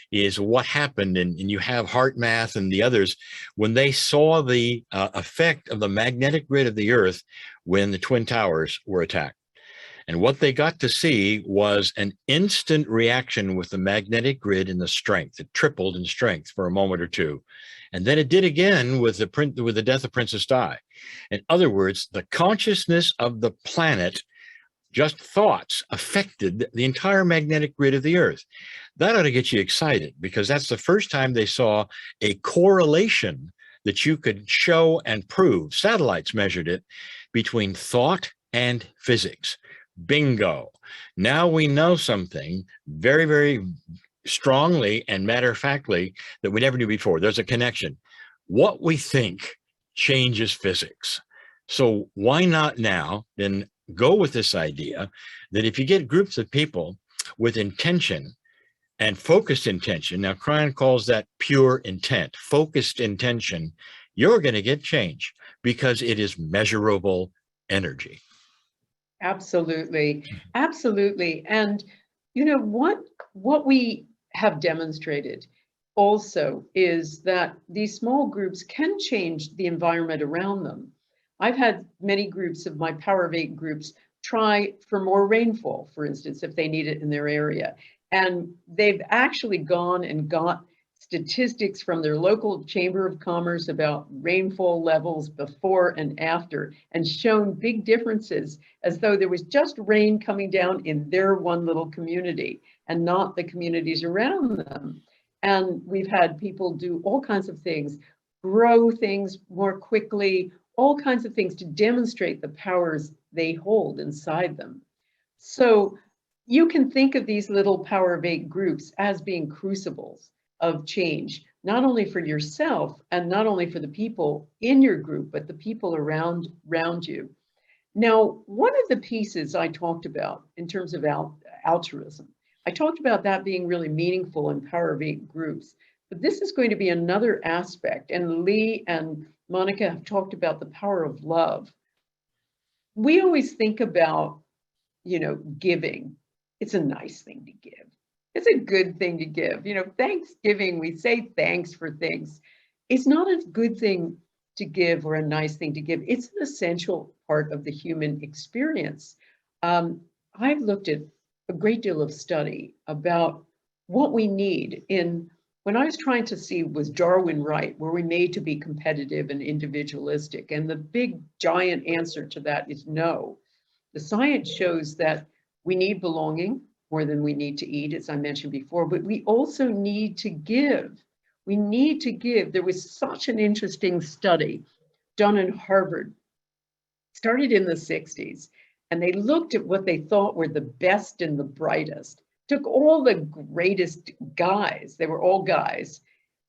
is what happened, and you have HeartMath and the others, when they saw the effect of the magnetic grid of the Earth when the Twin Towers were attacked. And what they got to see was an instant reaction with the magnetic grid and the strength. It tripled in strength for a moment or two. And then it did again with the death of Princess Di. In other words, the consciousness of the planet, just thoughts, affected the entire magnetic grid of the Earth. That ought to get you excited, because that's the first time they saw a correlation that you could show and prove. Satellites measured it between thought and physics. Bingo. Now we know something very, very strongly and matter-of-factly that we never knew before. There's a connection. What we think changes physics. So why not now then go with this idea that if you get groups of people with intention and focused intention, now Kryon calls that pure intent, focused intention, you're going to get change because it is measurable energy. Absolutely. Absolutely. And you know what we have demonstrated also is that these small groups can change the environment around them. I've had many groups of my Power of 8 groups try for more rainfall, for instance, if they need it in their area. And they've actually gone and got statistics from their local Chamber of Commerce about rainfall levels before and after, and shown big differences, as though there was just rain coming down in their one little community and not the communities around them. And we've had people do all kinds of things, grow things more quickly, all kinds of things to demonstrate the powers they hold inside them. So you can think of these little Power of 8 groups as being crucibles of change, not only for yourself and not only for the people in your group, but the people around you. Now, one of the pieces I talked about in terms of altruism, I talked about that being really meaningful in Power of 8 groups, but this is going to be another aspect, and Lee and Monika have talked about the power of love. We always think about, giving. It's a nice thing to give. It's a good thing to give. Thanksgiving, we say thanks for things. It's not a good thing to give or a nice thing to give. It's an essential part of the human experience. I've looked at a great deal of study about what we need when I was trying to see, was Darwin right? Were we made to be competitive and individualistic? And the big giant answer to that is no. The science shows that we need belonging more than we need to eat, as I mentioned before, but we also need to give. We need to give. There was such an interesting study done in Harvard, started in the 60s, and they looked at what they thought were the best and the brightest. Took all the greatest guys, they were all guys,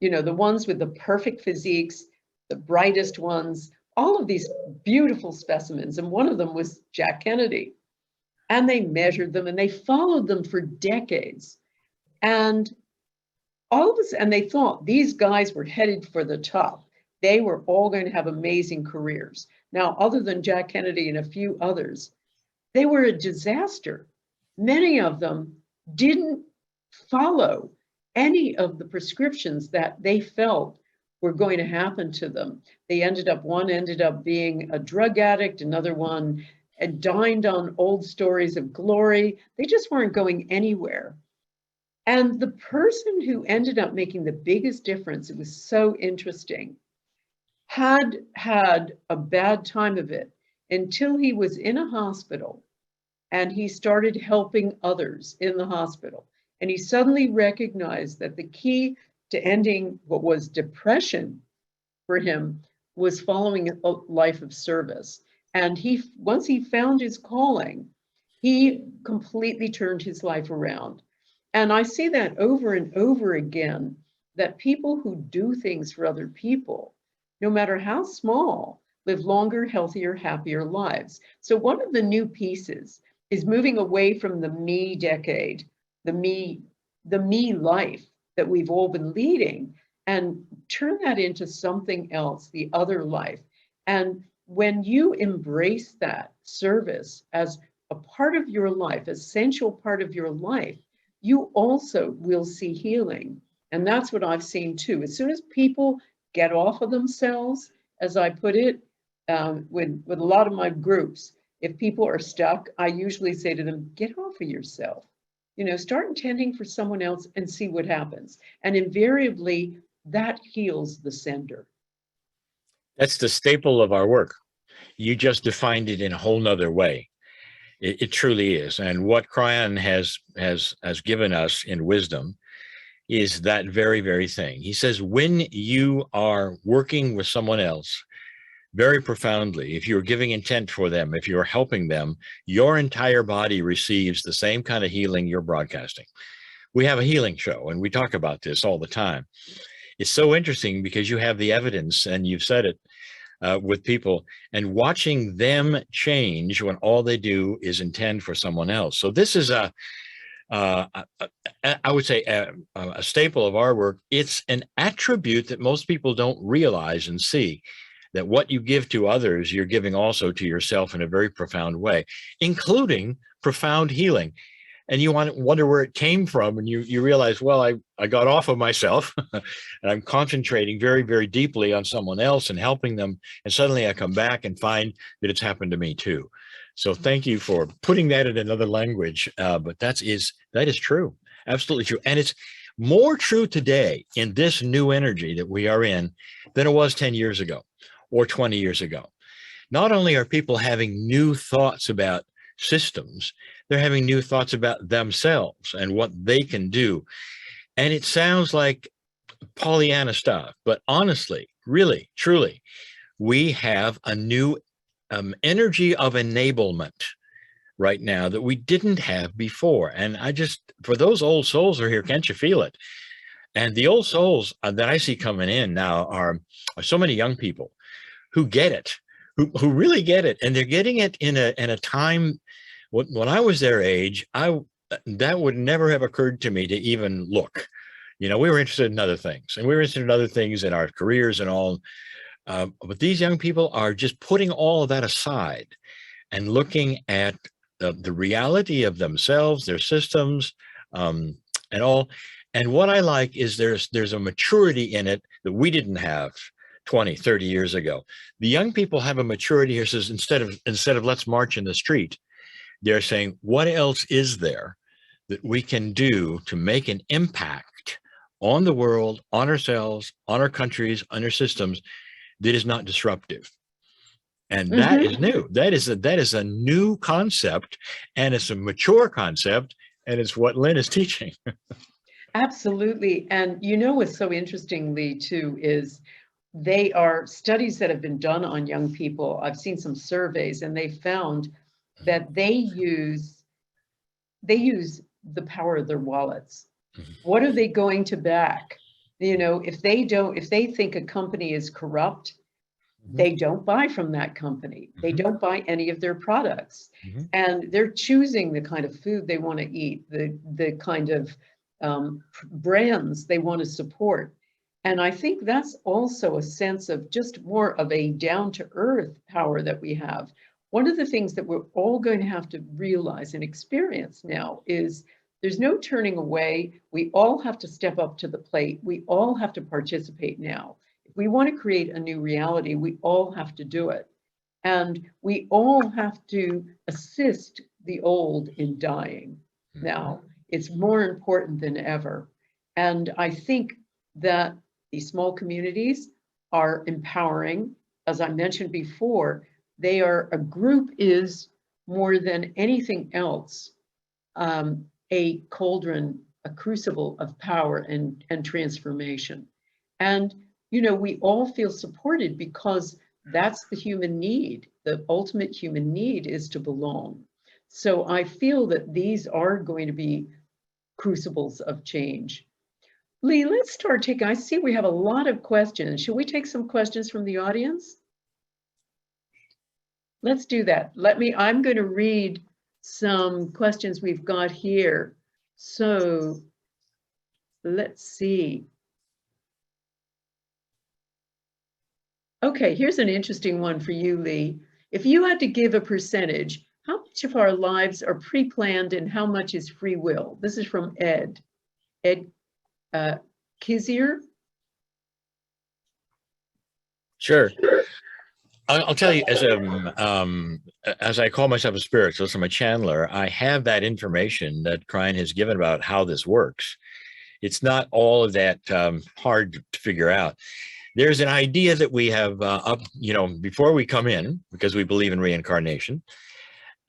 the ones with the perfect physiques, the brightest ones, all of these beautiful specimens. And one of them was Jack Kennedy. And they measured them and they followed them for decades. And they thought these guys were headed for the top. They were all going to have amazing careers. Now, other than Jack Kennedy and a few others, they were a disaster. Many of them didn't follow any of the prescriptions that they felt were going to happen to them. One ended up being a drug addict, another one had dined on old stories of glory. They just weren't going anywhere. And the person who ended up making the biggest difference, it was so interesting, had a bad time of it until he was in a hospital and he started helping others in the hospital. And he suddenly recognized that the key to ending what was depression for him was following a life of service. And once he found his calling, he completely turned his life around. And I see that over and over again, that people who do things for other people, no matter how small, live longer, healthier, happier lives. So one of the new pieces is moving away from the me decade, the me life that we've all been leading, and turn that into something else, the other life. And when you embrace that service as a part of your life, essential part of your life, you also will see healing. And that's what I've seen too. As soon as people get off of themselves, as I put it, with a lot of my groups, If people are stuck, I usually say to them, get off of yourself. Start intending for someone else and see what happens. And invariably, that heals the sender. That's the staple of our work. You just defined it in a whole nother way. It truly is. And what Cryon has given us in wisdom is that very, very thing. He says, when you are working with someone else very profoundly, if you're giving intent for them, if you're helping them, your entire body receives the same kind of healing you're broadcasting. We have a healing show, and we talk about this all the time. It's so interesting because you have the evidence, and you've said it, with people, and watching them change when all they do is intend for someone else. So this is I would say a staple of our work. It's an attribute that most people don't realize and see, that what you give to others, you're giving also to yourself in a very profound way, including profound healing. And you wonder where it came from, and you realize, well, I got off of myself and I'm concentrating very, very deeply on someone else and helping them. And suddenly I come back and find that it's happened to me too. So thank you for putting that in another language. But that is true. Absolutely true. And it's more true today in this new energy that we are in than it was 10 years ago or 20 years ago. Not only are people having new thoughts about systems, they're having new thoughts about themselves and what they can do. And it sounds like Pollyanna stuff, but honestly, really, truly, we have a new energy of enablement right now that we didn't have before. And for those old souls are here, can't you feel it? And the old souls that I see coming in now are so many young people who get it, who really get it. And they're getting it in a time. When I was their age, that would never have occurred to me to even look. We were interested in other things, and we were interested in other things in our careers and all. But these young people are just putting all of that aside and looking at the reality of themselves, their systems, and all. And what I like is there's a maturity in it that we didn't have 20, 30 years ago. The young people have a maturity here. Says instead of let's march in the street, they're saying, what else is there that we can do to make an impact on the world, on ourselves, on our countries, on our systems that is not disruptive? And that is new. That is a new concept, and it's a mature concept, and it's what Lynne is teaching. Absolutely. And what's so interestingly too is they are studies that have been done on young people. I've seen some surveys, and they found that they use the power of their wallets. What are they going to back? If they think a company is corrupt, they don't buy from that company. They don't buy any of their products. And they're choosing the kind of food they want to eat, the kind of brands they want to support. And I think that's also a sense of just more of a down-to-earth power that we have. One of the things that we're all going to have to realize and experience now is there's no turning away. We all have to step up to the plate. We all have to participate now. If we want to create a new reality, we all have to do it. And we all have to assist the old in dying now. It's more important than ever. And I think that these small communities are empowering. As I mentioned before, a group is more than anything else, a cauldron, a crucible of power and transformation. And, we all feel supported because that's the human need. The ultimate human need is to belong. So I feel that these are going to be crucibles of change. Lee, let's start taking, I see we have a lot of questions. Should we take some questions from the audience? Let's do that. I'm going to read some questions we've got here. So let's see. Okay, here's an interesting one for you, Lee. If you had to give a percentage, how much of our lives are pre-planned and how much is free will? This is from Ed Kizier. Sure. I'll tell you, as I call myself a spiritualist, I'm a channeler. I have that information that Cryan has given about how this works. It's not all of that hard to figure out. There's an idea that we have before we come in, because we believe in reincarnation.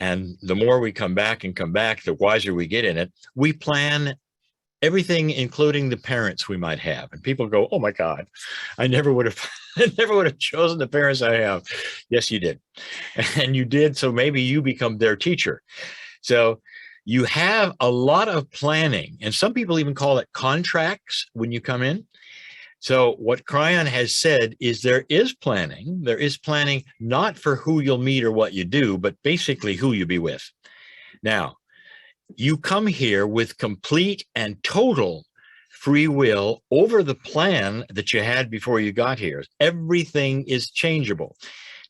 And the more we come back, the wiser we get in it. We plan everything, including the parents we might have. And people go, "Oh my God, I never would have chosen the parents I have." Yes, you did. And you did. So maybe you become their teacher. So you have a lot of planning. And some people even call it contracts when you come in. So what Cryan has said is there is planning. There is planning not for who you'll meet or what you do, but basically who you be with. Now, you come here with complete and total free will over the plan that you had before you got here. Everything is changeable.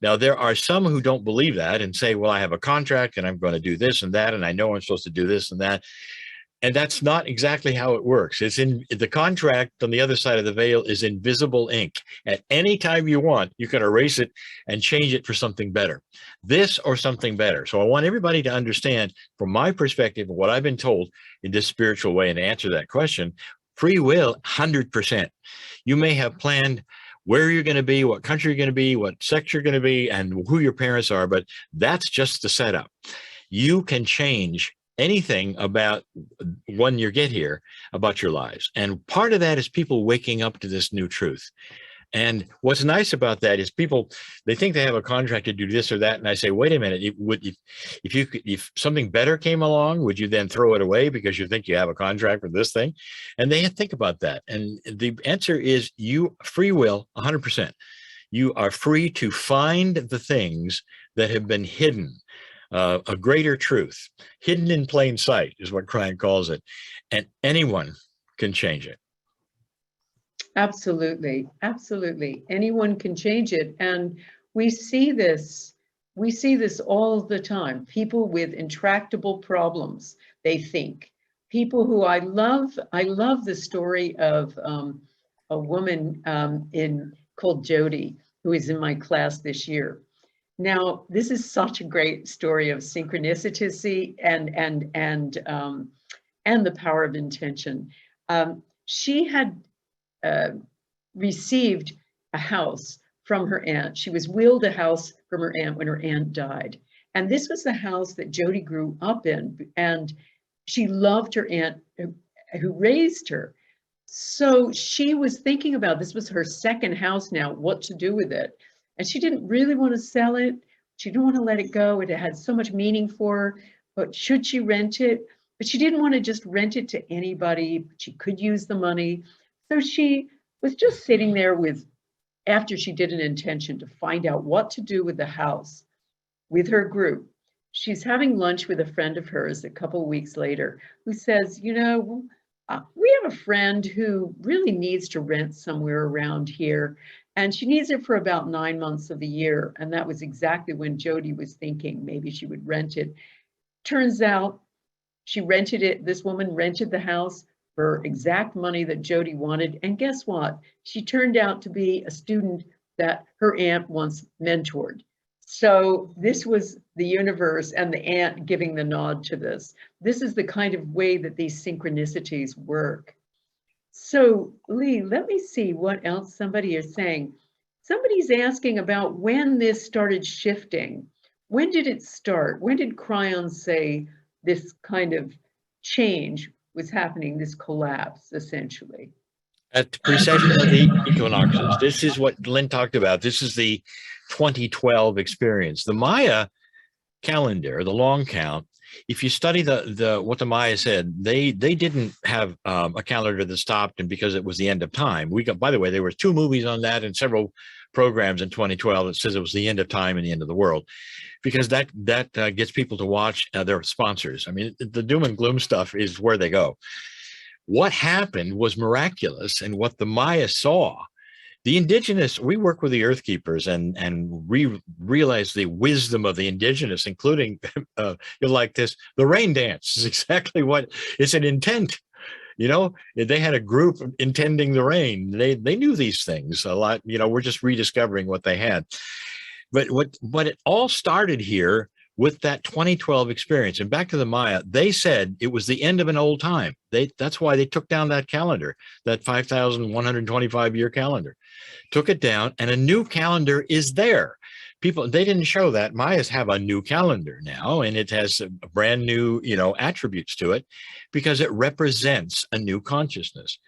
Now, there are some who don't believe that and say, well, I have a contract and I'm going to do this and that, and I know I'm supposed to do this and that. And that's not exactly how it works. It's in the contract on the other side of the veil is invisible ink. At any time you want, you can erase it and change it for something better. This or something better. So I want everybody to understand from my perspective, what I've been told in this spiritual way, and to answer that question, free will, 100%. You may have planned where you're going to be, what country you're going to be, what sex you're going to be, and who your parents are, but that's just the setup. You can change anything about when you get here about your lives. And part of that is people waking up to this new truth. And what's nice about that is people, they think they have a contract to do this or that. And I say, wait a minute, if something better came along, would you then throw it away because you think you have a contract for this thing? And they think about that. And the answer is free will, 100%. You are free to find the things that have been hidden. A greater truth, hidden in plain sight is what Cryan calls it. And anyone can change it. Absolutely. Absolutely. Anyone can change it. And we see this all the time. People with intractable problems, they think. People who I love the story of a woman called Jody, who is in my class this year. Now, this is such a great story of synchronicity and the power of intention. She had received a house from her aunt. She was willed a house from her aunt when her aunt died. And this was the house that Jody grew up in. And she loved her aunt who raised her. So she was thinking about, this was her second house now, what to do with it. And she didn't really want to sell it. She didn't want to let it go. It had so much meaning for her, but should she rent it? But she didn't want to just rent it to anybody. She could use the money. So she was just sitting there after she did an intention to find out what to do with the house with her group. She's having lunch with a friend of hers a couple of weeks later who says, we have a friend who really needs to rent somewhere around here. And she needs it for about 9 months of the year. And that was exactly when Jody was thinking maybe she would rent it. Turns out she rented it. This woman rented the house for exact money that Jody wanted. And guess what? She turned out to be a student that her aunt once mentored. So this was the universe and the aunt giving the nod to this. This is the kind of way that these synchronicities work. So Lee, let me see what else somebody is saying. Somebody's asking about when this started shifting. When did it start? When did Cryan say this kind of change was happening, this collapse, essentially? At the precession of the equinoxes. This is what Lynn talked about. This is the 2012 experience. The Maya calendar, the long count, if you study what the Maya said, they didn't have a calendar that stopped and because it was the end of time. By the way, there were 2 movies on that and several programs in 2012 that says it was the end of time and the end of the world, because that gets people to watch their sponsors. I mean, the doom and gloom stuff is where they go. What happened was miraculous, and what the Maya saw, the indigenous, we work with the earth keepers and realize the wisdom of the indigenous, including, you'll like this, the rain dance is exactly what, it's an intent. They had a group intending the rain. They knew these things a lot. We're just rediscovering what they had. But it all started here with that 2012 experience. And back to the Maya, they said it was the end of an old time. That's why they took down that calendar, that 5,125 year calendar, took it down, and a new calendar is there. People, they didn't show that. Mayas have a new calendar now, and it has a brand new, attributes to it because it represents a new consciousness.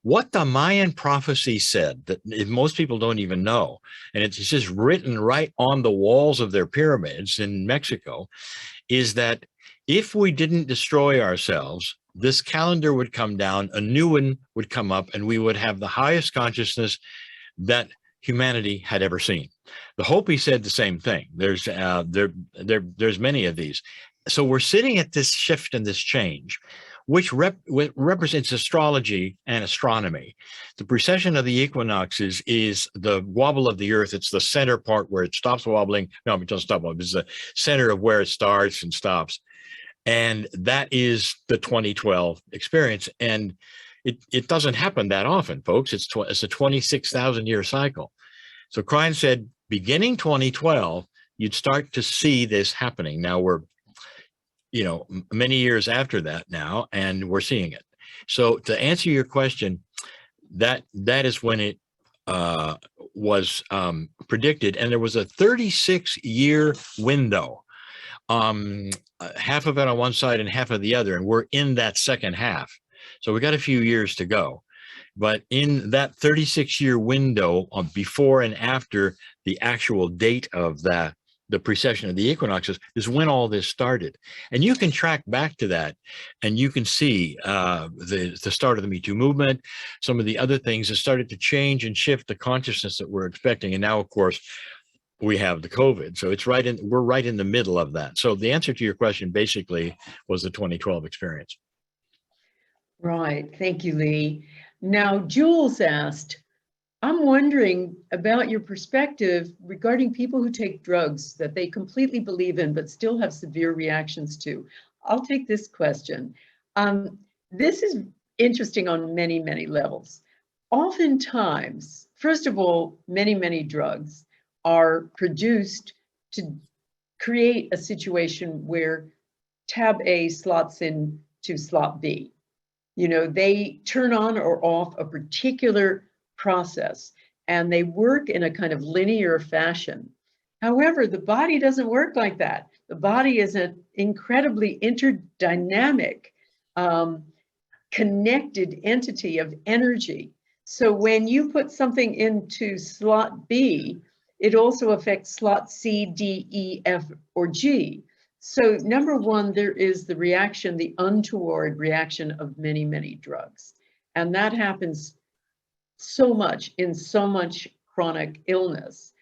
What the Mayan prophecy said that most people don't even know, and it's just written right on the walls of their pyramids in Mexico, is that if we didn't destroy ourselves, this calendar would come down, a new one would come up, and we would have the highest consciousness that humanity had ever seen. The Hopi said the same thing. There's many of these. So we're sitting at this shift and this change, which represents astrology and astronomy. The precession of the equinoxes is the wobble of the earth. It's the center part where it stops wobbling. No, it doesn't stop wobbling. It's the center of where it starts and stops. And that is the 2012 experience. And it doesn't happen that often, folks. It's a 26,000 year cycle. So Krein said, beginning 2012, you'd start to see this happening. Now we're, many years after that now, and we're seeing it. So to answer your question, that is when it was predicted, and there was a 36-year window, half of it on one side and half of the other, and we're in that second half. So we got a few years to go. But in that 36-year window before and after the actual date of the precession of the equinoxes is when all this started. And you can track back to that, and you can see the start of the Metoo movement, some of the other things that started to change and shift the consciousness that we're expecting. And now, of course, we have the COVID. So we're right in the middle of that. So the answer to your question basically was the 2012 experience. Right. Thank you, Lee. Now, Jules asked, I'm wondering about your perspective regarding people who take drugs that they completely believe in, but still have severe reactions to. I'll take this question. This is interesting on many, many levels. Oftentimes, first of all, many drugs are produced to create a situation where tab A slots in to slot B. They turn on or off a particular process, and they work in a kind of linear fashion. However, the body doesn't work like that. The body is an incredibly interdynamic, connected entity of energy. So when you put something into slot B, it also affects slot C, D, E, F, or G. So number one, there is the reaction, the untoward reaction of many drugs. And that happens so much in so much chronic illness.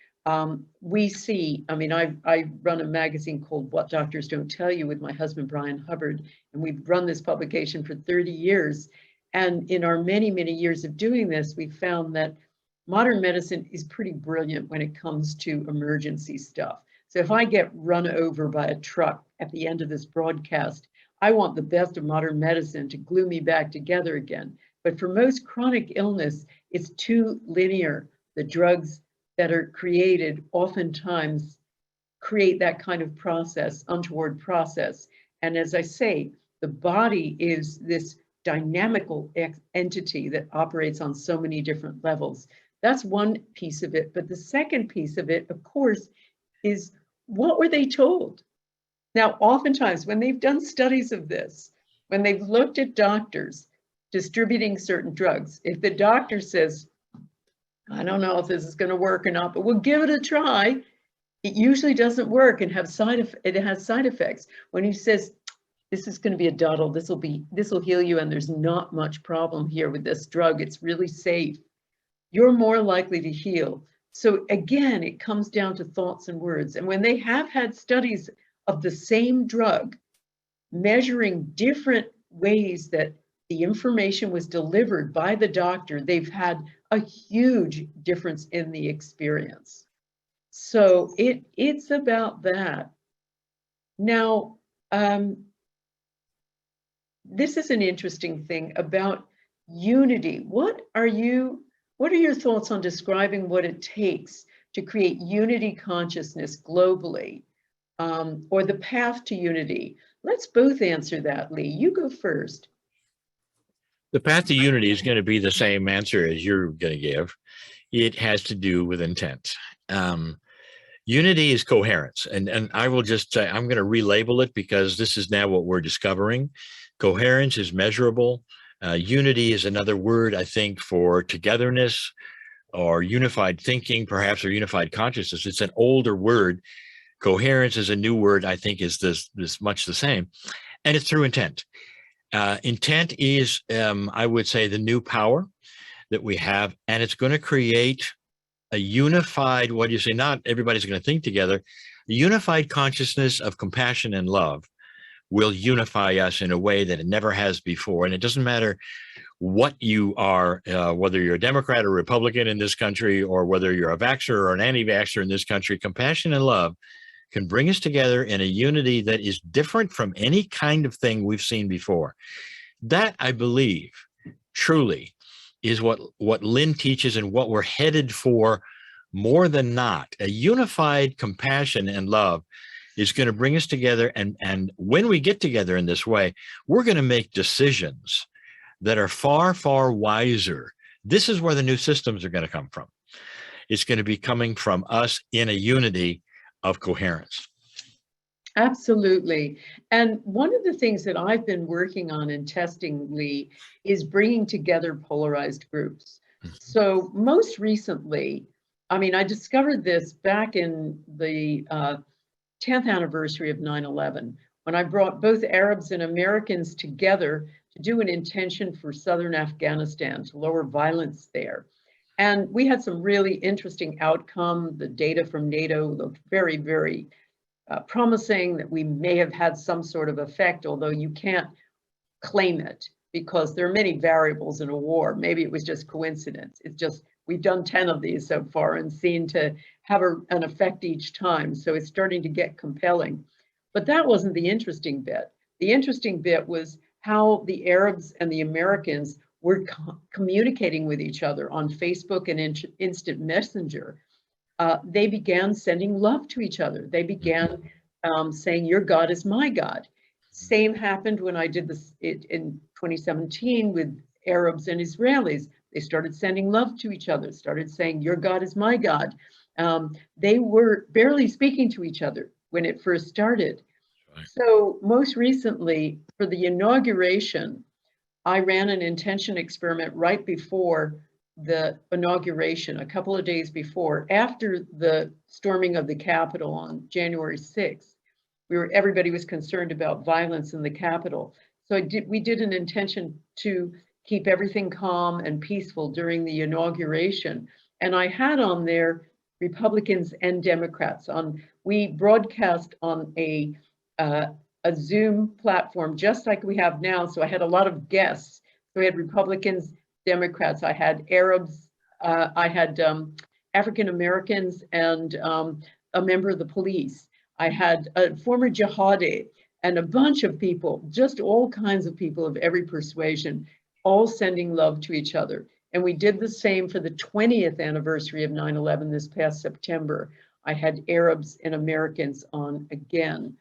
We see, I run a magazine called What Doctors Don't Tell You with my husband, Brian Hubbard, and we've run this publication for 30 years. And in our many years of doing this, we found that modern medicine is pretty brilliant when it comes to emergency stuff. So if I get run over by a truck at the end of this broadcast, I want the best of modern medicine to glue me back together again. But for most chronic illness, it's too linear. The drugs that are created oftentimes create that kind of process, untoward process. And as I say, the body is this dynamical entity that operates on so many different levels. That's one piece of it. But the second piece of it, of course, is what were they told? Now, oftentimes when they've done studies of this, when they've looked at doctors distributing certain drugs, if the doctor says, I don't know if this is going to work or not, but we'll give it a try, it usually doesn't work and it has side effects. When he says, this is going to be a doddle, this will heal you, and there's not much problem here with this drug, it's really safe, you're more likely to heal. So again, it comes down to thoughts and words. And when they have had studies of the same drug, measuring different ways that the information was delivered by the doctor, they've had a huge difference in the experience. So it's about that. Now, this is an interesting thing about unity. What are your thoughts on describing what it takes to create unity consciousness globally, or the path to unity? Let's both answer that, Lee. You go first. The path to unity is going to be the same answer as you're going to give. It has to do with intent. Unity is coherence. And I will just say, I'm going to relabel it because this is now what we're discovering. Coherence is measurable. Unity is another word, I think, for togetherness or unified thinking, perhaps, or unified consciousness. It's an older word. Coherence is a new word, I think, is this much the same. And it's through intent. Intent is, I would say, the new power that we have, and it's going to create a unified, what do you say, not everybody's going to think together, the unified consciousness of compassion and love will unify us in a way that it never has before. And it doesn't matter what you are, whether you're a Democrat or Republican in this country, or whether you're a vaxxer or an anti-vaxxer in this country, compassion and love can bring us together in a unity that is different from any kind of thing we've seen before. That, I believe, truly is what Lynne teaches and what we're headed for more than not. A unified compassion and love is going to bring us together. And when we get together in this way, we're going to make decisions that are far, far wiser. This is where the new systems are going to come from. It's going to be coming from us in a unity of coherence. Absolutely. And one of the things that I've been working on and testing, Lee, is bringing together polarized groups. So most recently, I mean, I discovered this back in the 10th anniversary of 9/11, when I brought both Arabs and Americans together to do an intention for southern Afghanistan to lower violence there. And we had some really interesting outcome. The data from NATO looked very, very promising that we may have had some sort of effect, although you can't claim it because there are many variables in a war. Maybe it was just coincidence. It's just, we've done 10 of these so far and seem to have an effect each time. So it's starting to get compelling. But that wasn't the interesting bit. The interesting bit was how the Arabs and the Americans were communicating with each other on Facebook and Instant Messenger. They began sending love to each other. They began saying, your God is my God. Same happened when I did this in 2017 with Arabs and Israelis. They started sending love to each other, started saying, your God is my God. They were barely speaking to each other when it first started. Right. So most recently, for the inauguration, I ran an intention experiment right before the inauguration, a couple of days before, after the storming of the Capitol on January 6th. Everybody was concerned about violence in the Capitol. So we did an intention to keep everything calm and peaceful during the inauguration. And I had on there Republicans and Democrats. We broadcast on a Zoom platform, just like we have now. So I had a lot of guests. So we had Republicans, Democrats, I had Arabs, I had African Americans, and a member of the police. I had a former jihadi and a bunch of people, just all kinds of people of every persuasion, all sending love to each other. And we did the same for the 20th anniversary of 9/11 this past September. I had Arabs and Americans on again,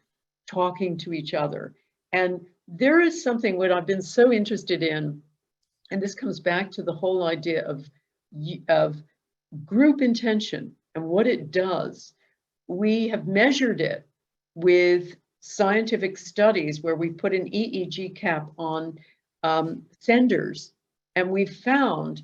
talking to each other. And there is something, what I've been so interested in, and this comes back to the whole idea of group intention and what it does. We have measured it with scientific studies where we put an EEG cap on senders, and we found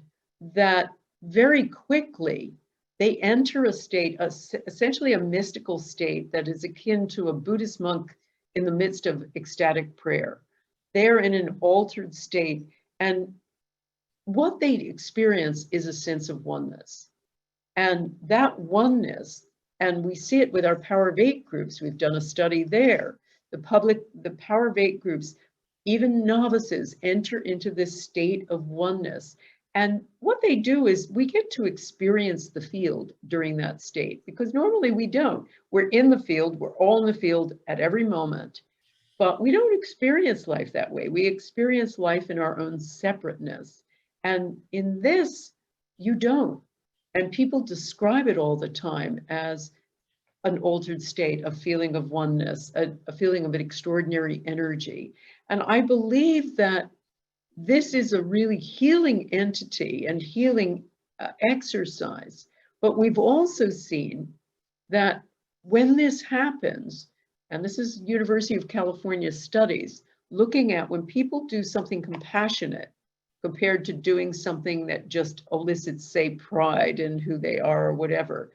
that very quickly they enter a state, essentially a mystical state that is akin to a Buddhist monk in the midst of ecstatic prayer. They're in an altered state, and what they experience is a sense of oneness. And that oneness, and we see it with our Power of Eight groups. We've done a study there. The Power of Eight groups, even novices, enter into this state of oneness. And what they do is we get to experience the field during that state, because normally we don't. We're in the field, we're all in the field at every moment, but we don't experience life that way. We experience life in our own separateness. And in this, you don't. And people describe it all the time as an altered state, a feeling of oneness, a feeling of an extraordinary energy. And I believe that this is a really healing entity and healing exercise. But we've also seen that when this happens, and this is University of California studies, looking at when people do something compassionate compared to doing something that just elicits, say, pride in who they are or whatever,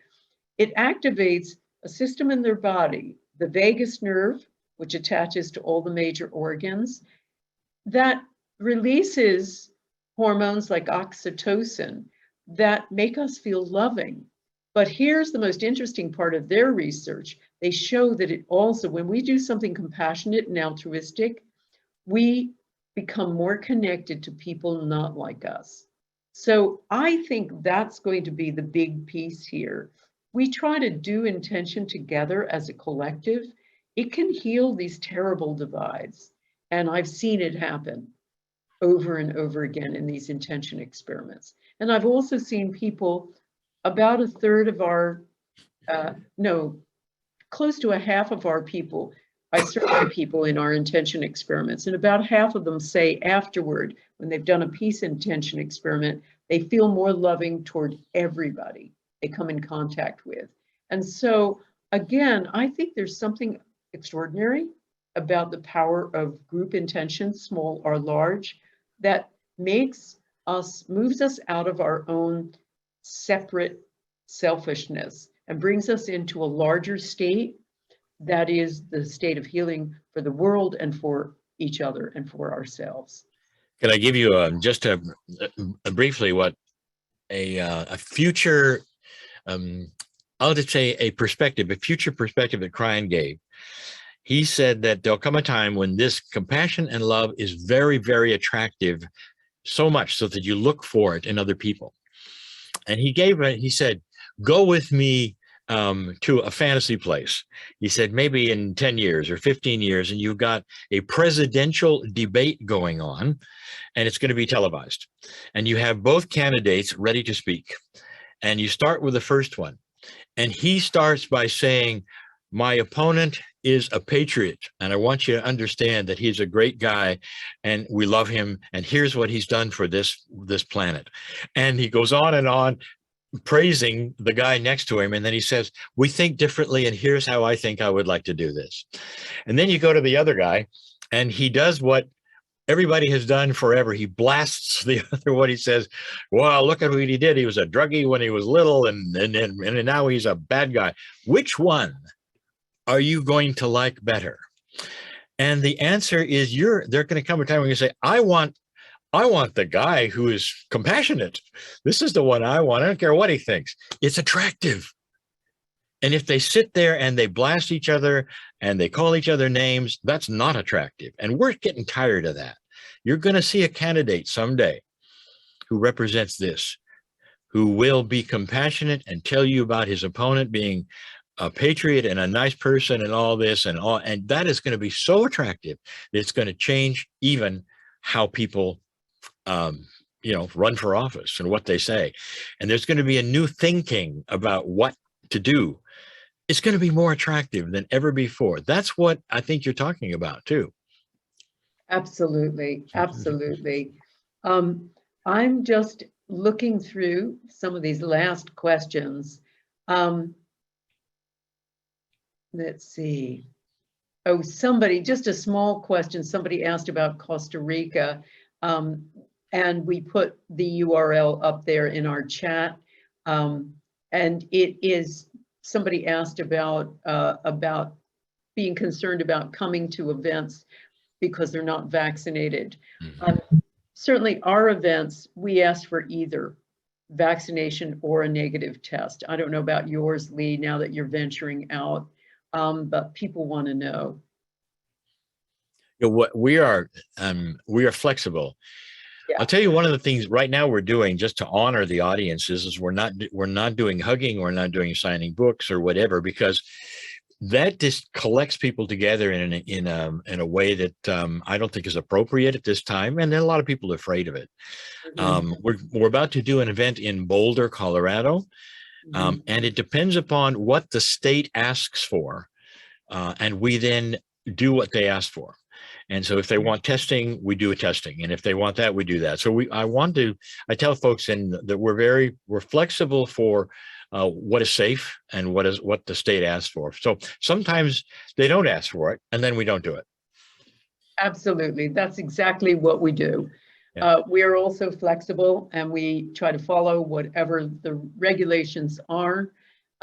it activates a system in their body, the vagus nerve, which attaches to all the major organs, that releases hormones like oxytocin that make us feel loving. But here's the most interesting part of their research. They show that it also, when we do something compassionate and altruistic, we become more connected to people not like us. So I think that's going to be the big piece here. We try to do intention together as a collective. It can heal these terrible divides. And I've seen it happen over and over again in these intention experiments. And I've also seen people, about a third of our, close to a half of our people, I survey people in our intention experiments, and about half of them say afterward, when they've done a peace intention experiment, they feel more loving toward everybody they come in contact with. And so, again, I think there's something extraordinary about the power of group intention, small or large, that moves us out of our own separate selfishness and brings us into a larger state that is the state of healing for the world and for each other and for ourselves. Can I give you just briefly what a future, I'll just say a future perspective that Cryan gave. He said that there'll come a time when this compassion and love is very, very attractive, so much so that you look for it in other people. And he said, go with me to a fantasy place. He said, maybe in 10 years or 15 years, and you've got a presidential debate going on, and it's going to be televised. And you have both candidates ready to speak. And you start with the first one. And he starts by saying, my opponent is a patriot, and I want you to understand that he's a great guy and we love him, and here's what he's done for this planet. And he goes on praising the guy next to him, and then he says, we think differently, and here's how I think I would like to do this. And then you go to the other guy, and he does what everybody has done forever. He blasts the other one. He says, well, look at what he did. He was a druggie when he was little, and now he's a bad guy. Which one are you going to like better? And the answer is there going to come a time when you say, I want the guy who is compassionate. This is the one I want. I don't care what he thinks. It's attractive. And if they sit there and they blast each other and they call each other names, that's not attractive. And we're getting tired of that. You're going to see a candidate someday who represents this, who will be compassionate and tell you about his opponent being a patriot and a nice person and all this and that is going to be so attractive that it's going to change even how people run for office and what they say. And there's going to be a new thinking about what to do. It's going to be more attractive than ever before. That's what I think you're talking about too. Absolutely. I'm just looking through some of these last questions. Let's see. Oh, just a small question. Somebody asked about Costa Rica, and we put the URL up there in our chat. And it is, somebody asked about being concerned about coming to events because they're not vaccinated. Mm-hmm. Certainly our events, we ask for either vaccination or a negative test. I don't know about yours, Lee, now that you're venturing out. But people want to know. What we are flexible. Yeah. I'll tell you one of the things right now we're doing just to honor the audiences is we're not doing hugging, we're not doing signing books or whatever, because that just collects people together in a way that I don't think is appropriate at this time, and then a lot of people are afraid of it. We're about to do an event in Boulder, Colorado, and it depends upon what the state asks for, and we then do what they ask for. And so if they want testing, we do a testing, and if they want that, we do that. So I tell folks that we're flexible for what is safe and what the state asks for. So sometimes they don't ask for it, and then we don't do it. Absolutely. That's exactly what we do. Yeah. We are also flexible, and we try to follow whatever the regulations are.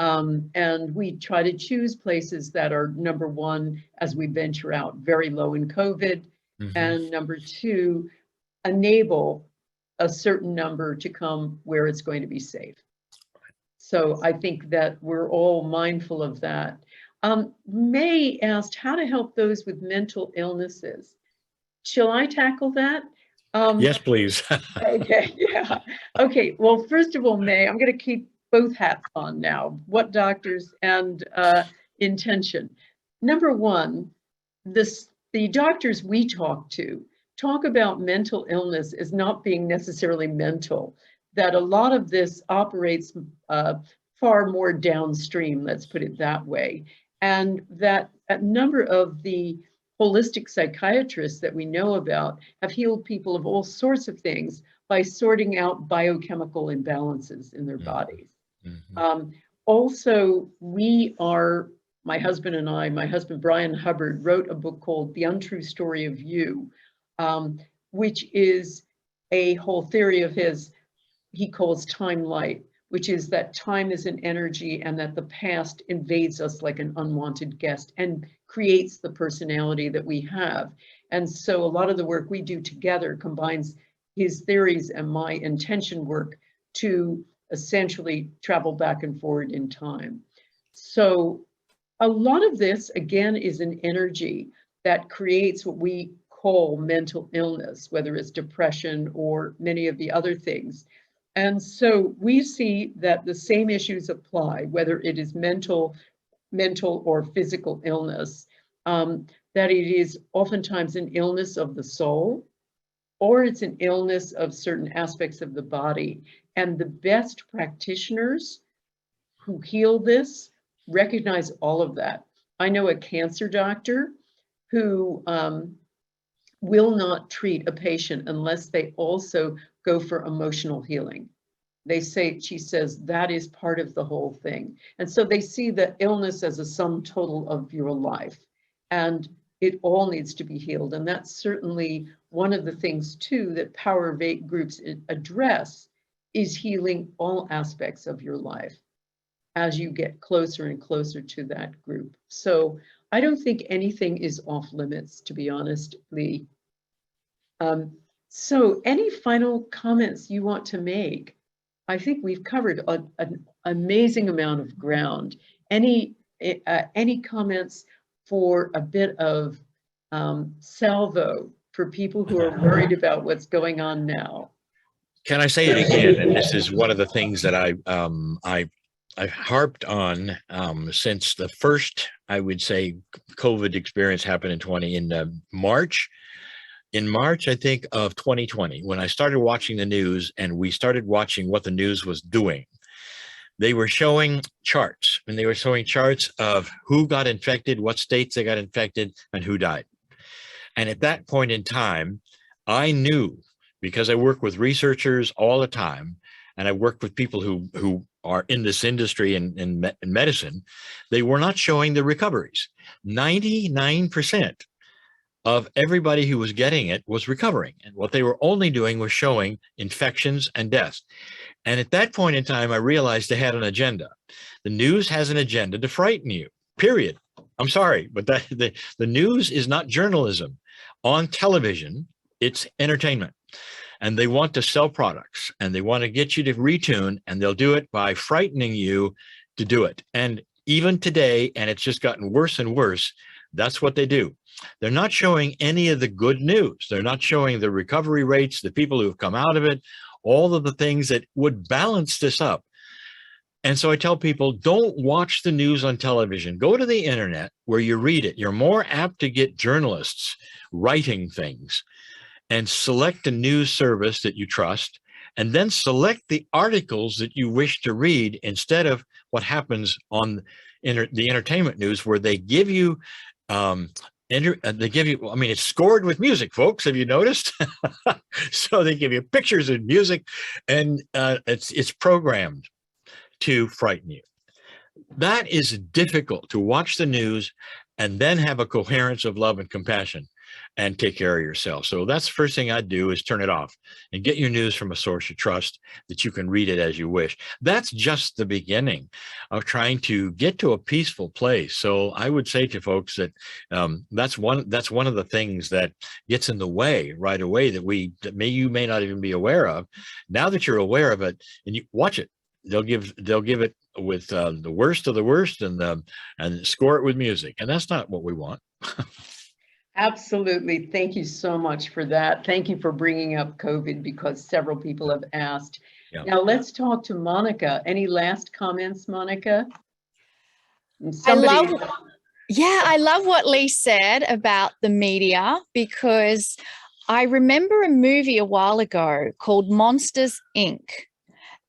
And we try to choose places that are, number one, as we venture out, very low in COVID, and number two, enable a certain number to come where it's going to be safe. So I think that we're all mindful of that. May asked how to help those with mental illnesses. Shall I tackle that? Yes, please. Okay, yeah. Okay, well, first of all, May, I'm going to keep both hats on now, what doctors and intention. Number one, the doctors we talk about mental illness as not being necessarily mental, that a lot of this operates far more downstream, let's put it that way, and that a number of the holistic psychiatrists that we know about have healed people of all sorts of things by sorting out biochemical imbalances in their bodies. Also, my husband and I, my husband Brian Hubbard wrote a book called The Untrue Story of You, which is a whole theory of his he calls time light, which is that time is an energy and that the past invades us like an unwanted guest and creates the personality that we have. And so a lot of the work we do together combines his theories and my intention work to essentially travel back and forward in time. So a lot of this, again, is an energy that creates what we call mental illness, whether it's depression or many of the other things. And so we see that the same issues apply, whether it is mental or physical illness, that it is oftentimes an illness of the soul, or it's an illness of certain aspects of the body. And the best practitioners who heal this recognize all of that. I know a cancer doctor who will not treat a patient unless they also go for emotional healing. She says that is part of the whole thing. And so they see the illness as a sum total of your life, and it all needs to be healed. And that's certainly one of the things too that Power of Eight groups address, is healing all aspects of your life as you get closer and closer to that group. So I don't think anything is off limits, to be honest, Lee. So any final comments you want to make? I think we've covered an amazing amount of ground. Any comments for a bit of salvo for people who are worried about what's going on now? Can I say it again? And this is one of the things that I've harped on since the first, I would say, COVID experience happened in March. In March, I think, of 2020, when I started watching the news and we started watching what the news was doing, they were showing charts, and they were showing charts of who got infected, what states they got infected, and who died. And at that point in time, I knew, because I work with researchers all the time, and I work with people who are in this industry in medicine, they were not showing the recoveries. 99% of everybody who was getting it was recovering. And what they were only doing was showing infections and deaths. And at that point in time, I realized they had an agenda. The news has an agenda to frighten you, period. I'm sorry, but the news is not journalism. On television, it's entertainment. And they want to sell products, and they want to get you to retune, and they'll do it by frightening you to do it. And even today, and it's just gotten worse and worse, that's what they do. They're not showing any of the good news. They're not showing the recovery rates, the people who have come out of it, all of the things that would balance this up. And so I tell people, don't watch the news on television. Go to the internet where you read it. You're more apt to get journalists writing things, and select a news service that you trust, and then select the articles that you wish to read instead of what happens on the entertainment news, where they give you, I mean, it's scored with music, folks. Have you noticed? So they give you pictures and music, and it's programmed to frighten you. That is difficult, to watch the news and then have a coherence of love and compassion and take care of yourself. So that's the first thing I'd do, is turn it off and get your news from a source you trust, that you can read it as you wish. That's just the beginning of trying to get to a peaceful place. So I would say to folks that that's one of the things that gets in the way right away, that you may not even be aware of. Now that you're aware of it and you watch it, they'll give it with the worst of the worst, and score it with music, and that's not what we want. Absolutely. Thank you so much for that. Thank you for bringing up COVID, because several people have asked. Yeah. Now let's talk to Monika. Any last comments, Monika? I love what Lee said about the media, because I remember a movie a while ago called Monsters, Inc.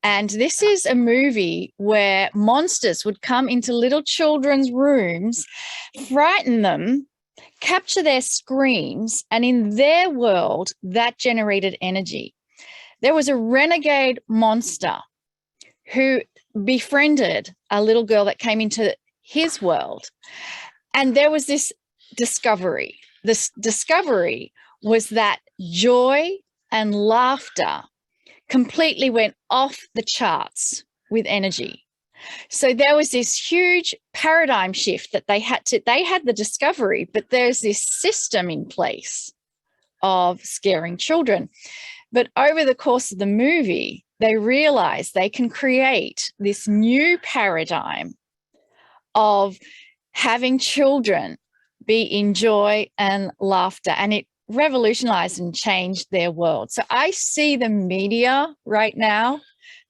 And this is a movie where monsters would come into little children's rooms, frighten them, capture their screams, and in their world, that generated energy. There was a renegade monster who befriended a little girl that came into his world. And there was this discovery. This discovery was that joy and laughter completely went off the charts with energy. So there was this huge paradigm shift that they had the discovery, but there's this system in place of scaring children. But over the course of the movie, they realize they can create this new paradigm of having children be in joy and laughter, and it revolutionized and changed their world. So I see the media right now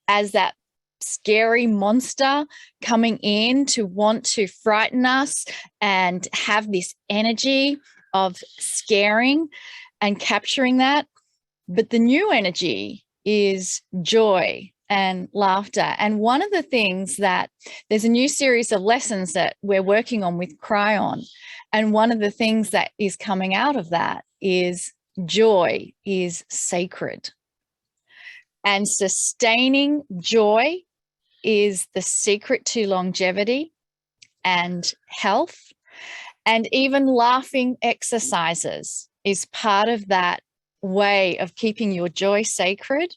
as that scary monster coming in to want to frighten us and have this energy of scaring and capturing that. But the new energy is joy and laughter. And one of the things that there's a new series of lessons that we're working on with Cryon. And one of the things that is coming out of that is joy is sacred. And sustaining joy is the secret to longevity and health. And even laughing exercises is part of that way of keeping your joy sacred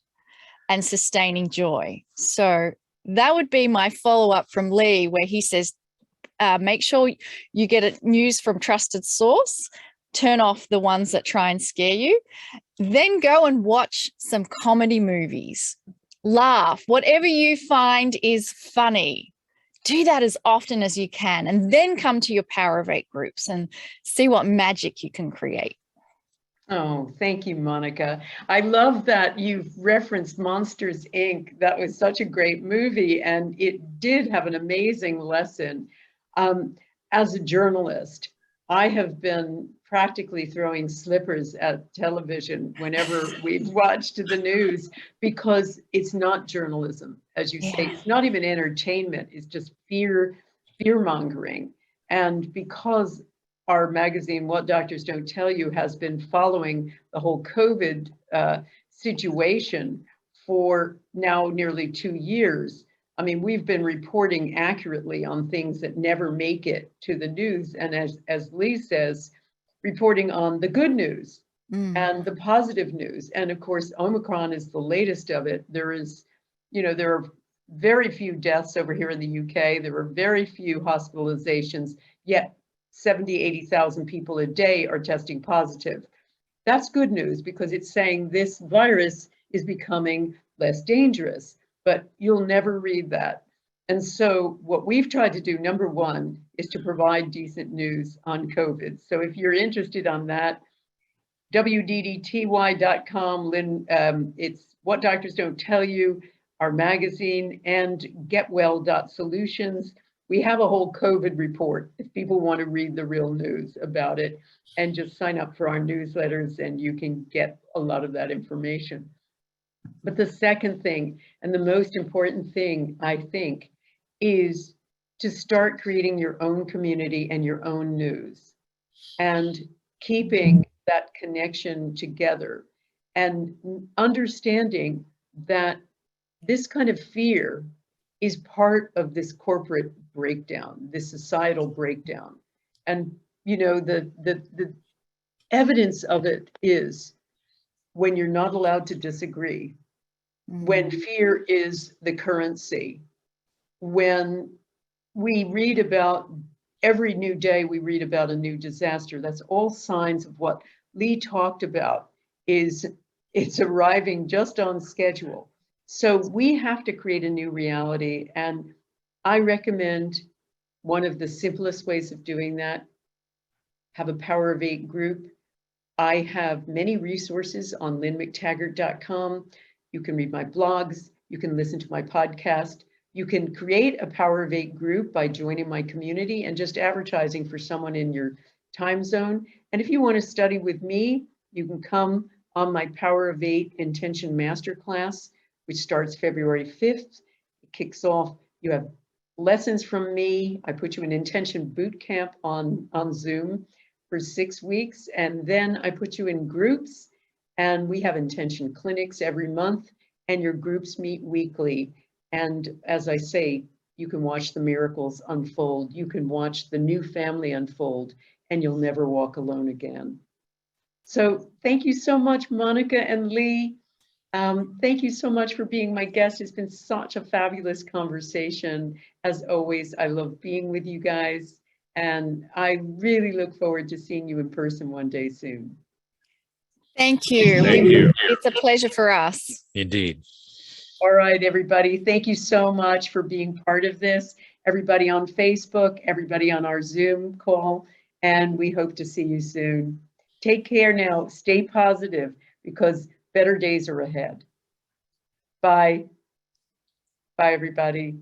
and sustaining joy. So that would be my follow-up from Lee, where he says, make sure you get news from trusted source, turn off the ones that try and scare you, then go and watch some comedy movies. Laugh. Whatever you find is funny, do that as often as you can, and then come to your Power of 8 groups and see what magic you can create. Oh, thank you, Monika. I love that you've referenced Monsters, Inc. That was such a great movie, and it did have an amazing lesson. As a journalist, I have been practically throwing slippers at television whenever we've watched the news, because it's not journalism, as you say. It's not even entertainment. It's just fear-mongering. And because our magazine, What Doctors Don't Tell You, has been following the whole COVID situation for now nearly 2 years, I mean, we've been reporting accurately on things that never make it to the news. And as Lee says, reporting on the good news and the positive news. And of course, Omicron is the latest of it. There are very few deaths over here in the UK. There are very few hospitalizations, yet 70, 80,000 people a day are testing positive. That's good news, because it's saying this virus is becoming less dangerous, but you'll never read that. And so what we've tried to do, number one, is to provide decent news on COVID. So if you're interested on that, wddty.com, Lynn, it's What Doctors Don't Tell You. our magazine, and getwell.solutions. We have a whole COVID report if people want to read the real news about it, and just sign up for our newsletters and you can get a lot of that information. But the second thing, and the most important thing, I think, is to start creating your own community and your own news, and keeping that connection together, and understanding that this kind of fear is part of this corporate breakdown, this societal breakdown. And you know, the evidence of it is when you're not allowed to disagree, when fear is the currency, when we read about every new day, we read about a new disaster. That's all signs of what Lee talked about, is it's arriving just on schedule. So we have to create a new reality. And I recommend one of the simplest ways of doing that, have a Power of 8 group. I have many resources on lynnmctaggart.com. You can read my blogs, you can listen to my podcast, you can create a Power of 8 group by joining my community and just advertising for someone in your time zone. And if you want to study with me, you can come on my Power of 8 Intention Masterclass, which starts February 5th. It kicks off, you have lessons from me. I put you in Intention Boot Camp on Zoom for 6 weeks, and then I put you in groups, and we have intention clinics every month, and your groups meet weekly. And as I say, you can watch the miracles unfold. You can watch the new family unfold, and you'll never walk alone again. So thank you so much, Monika and Lee. Thank you so much for being my guest. It's been such a fabulous conversation. As always, I love being with you guys. And I really look forward to seeing you in person one day soon. Thank you. Thank you. It's a pleasure for us. Indeed. All right, everybody. Thank you so much for being part of this. Everybody on Facebook, everybody on our Zoom call, and we hope to see you soon. Take care now. Stay positive, because better days are ahead. Bye. Bye, everybody.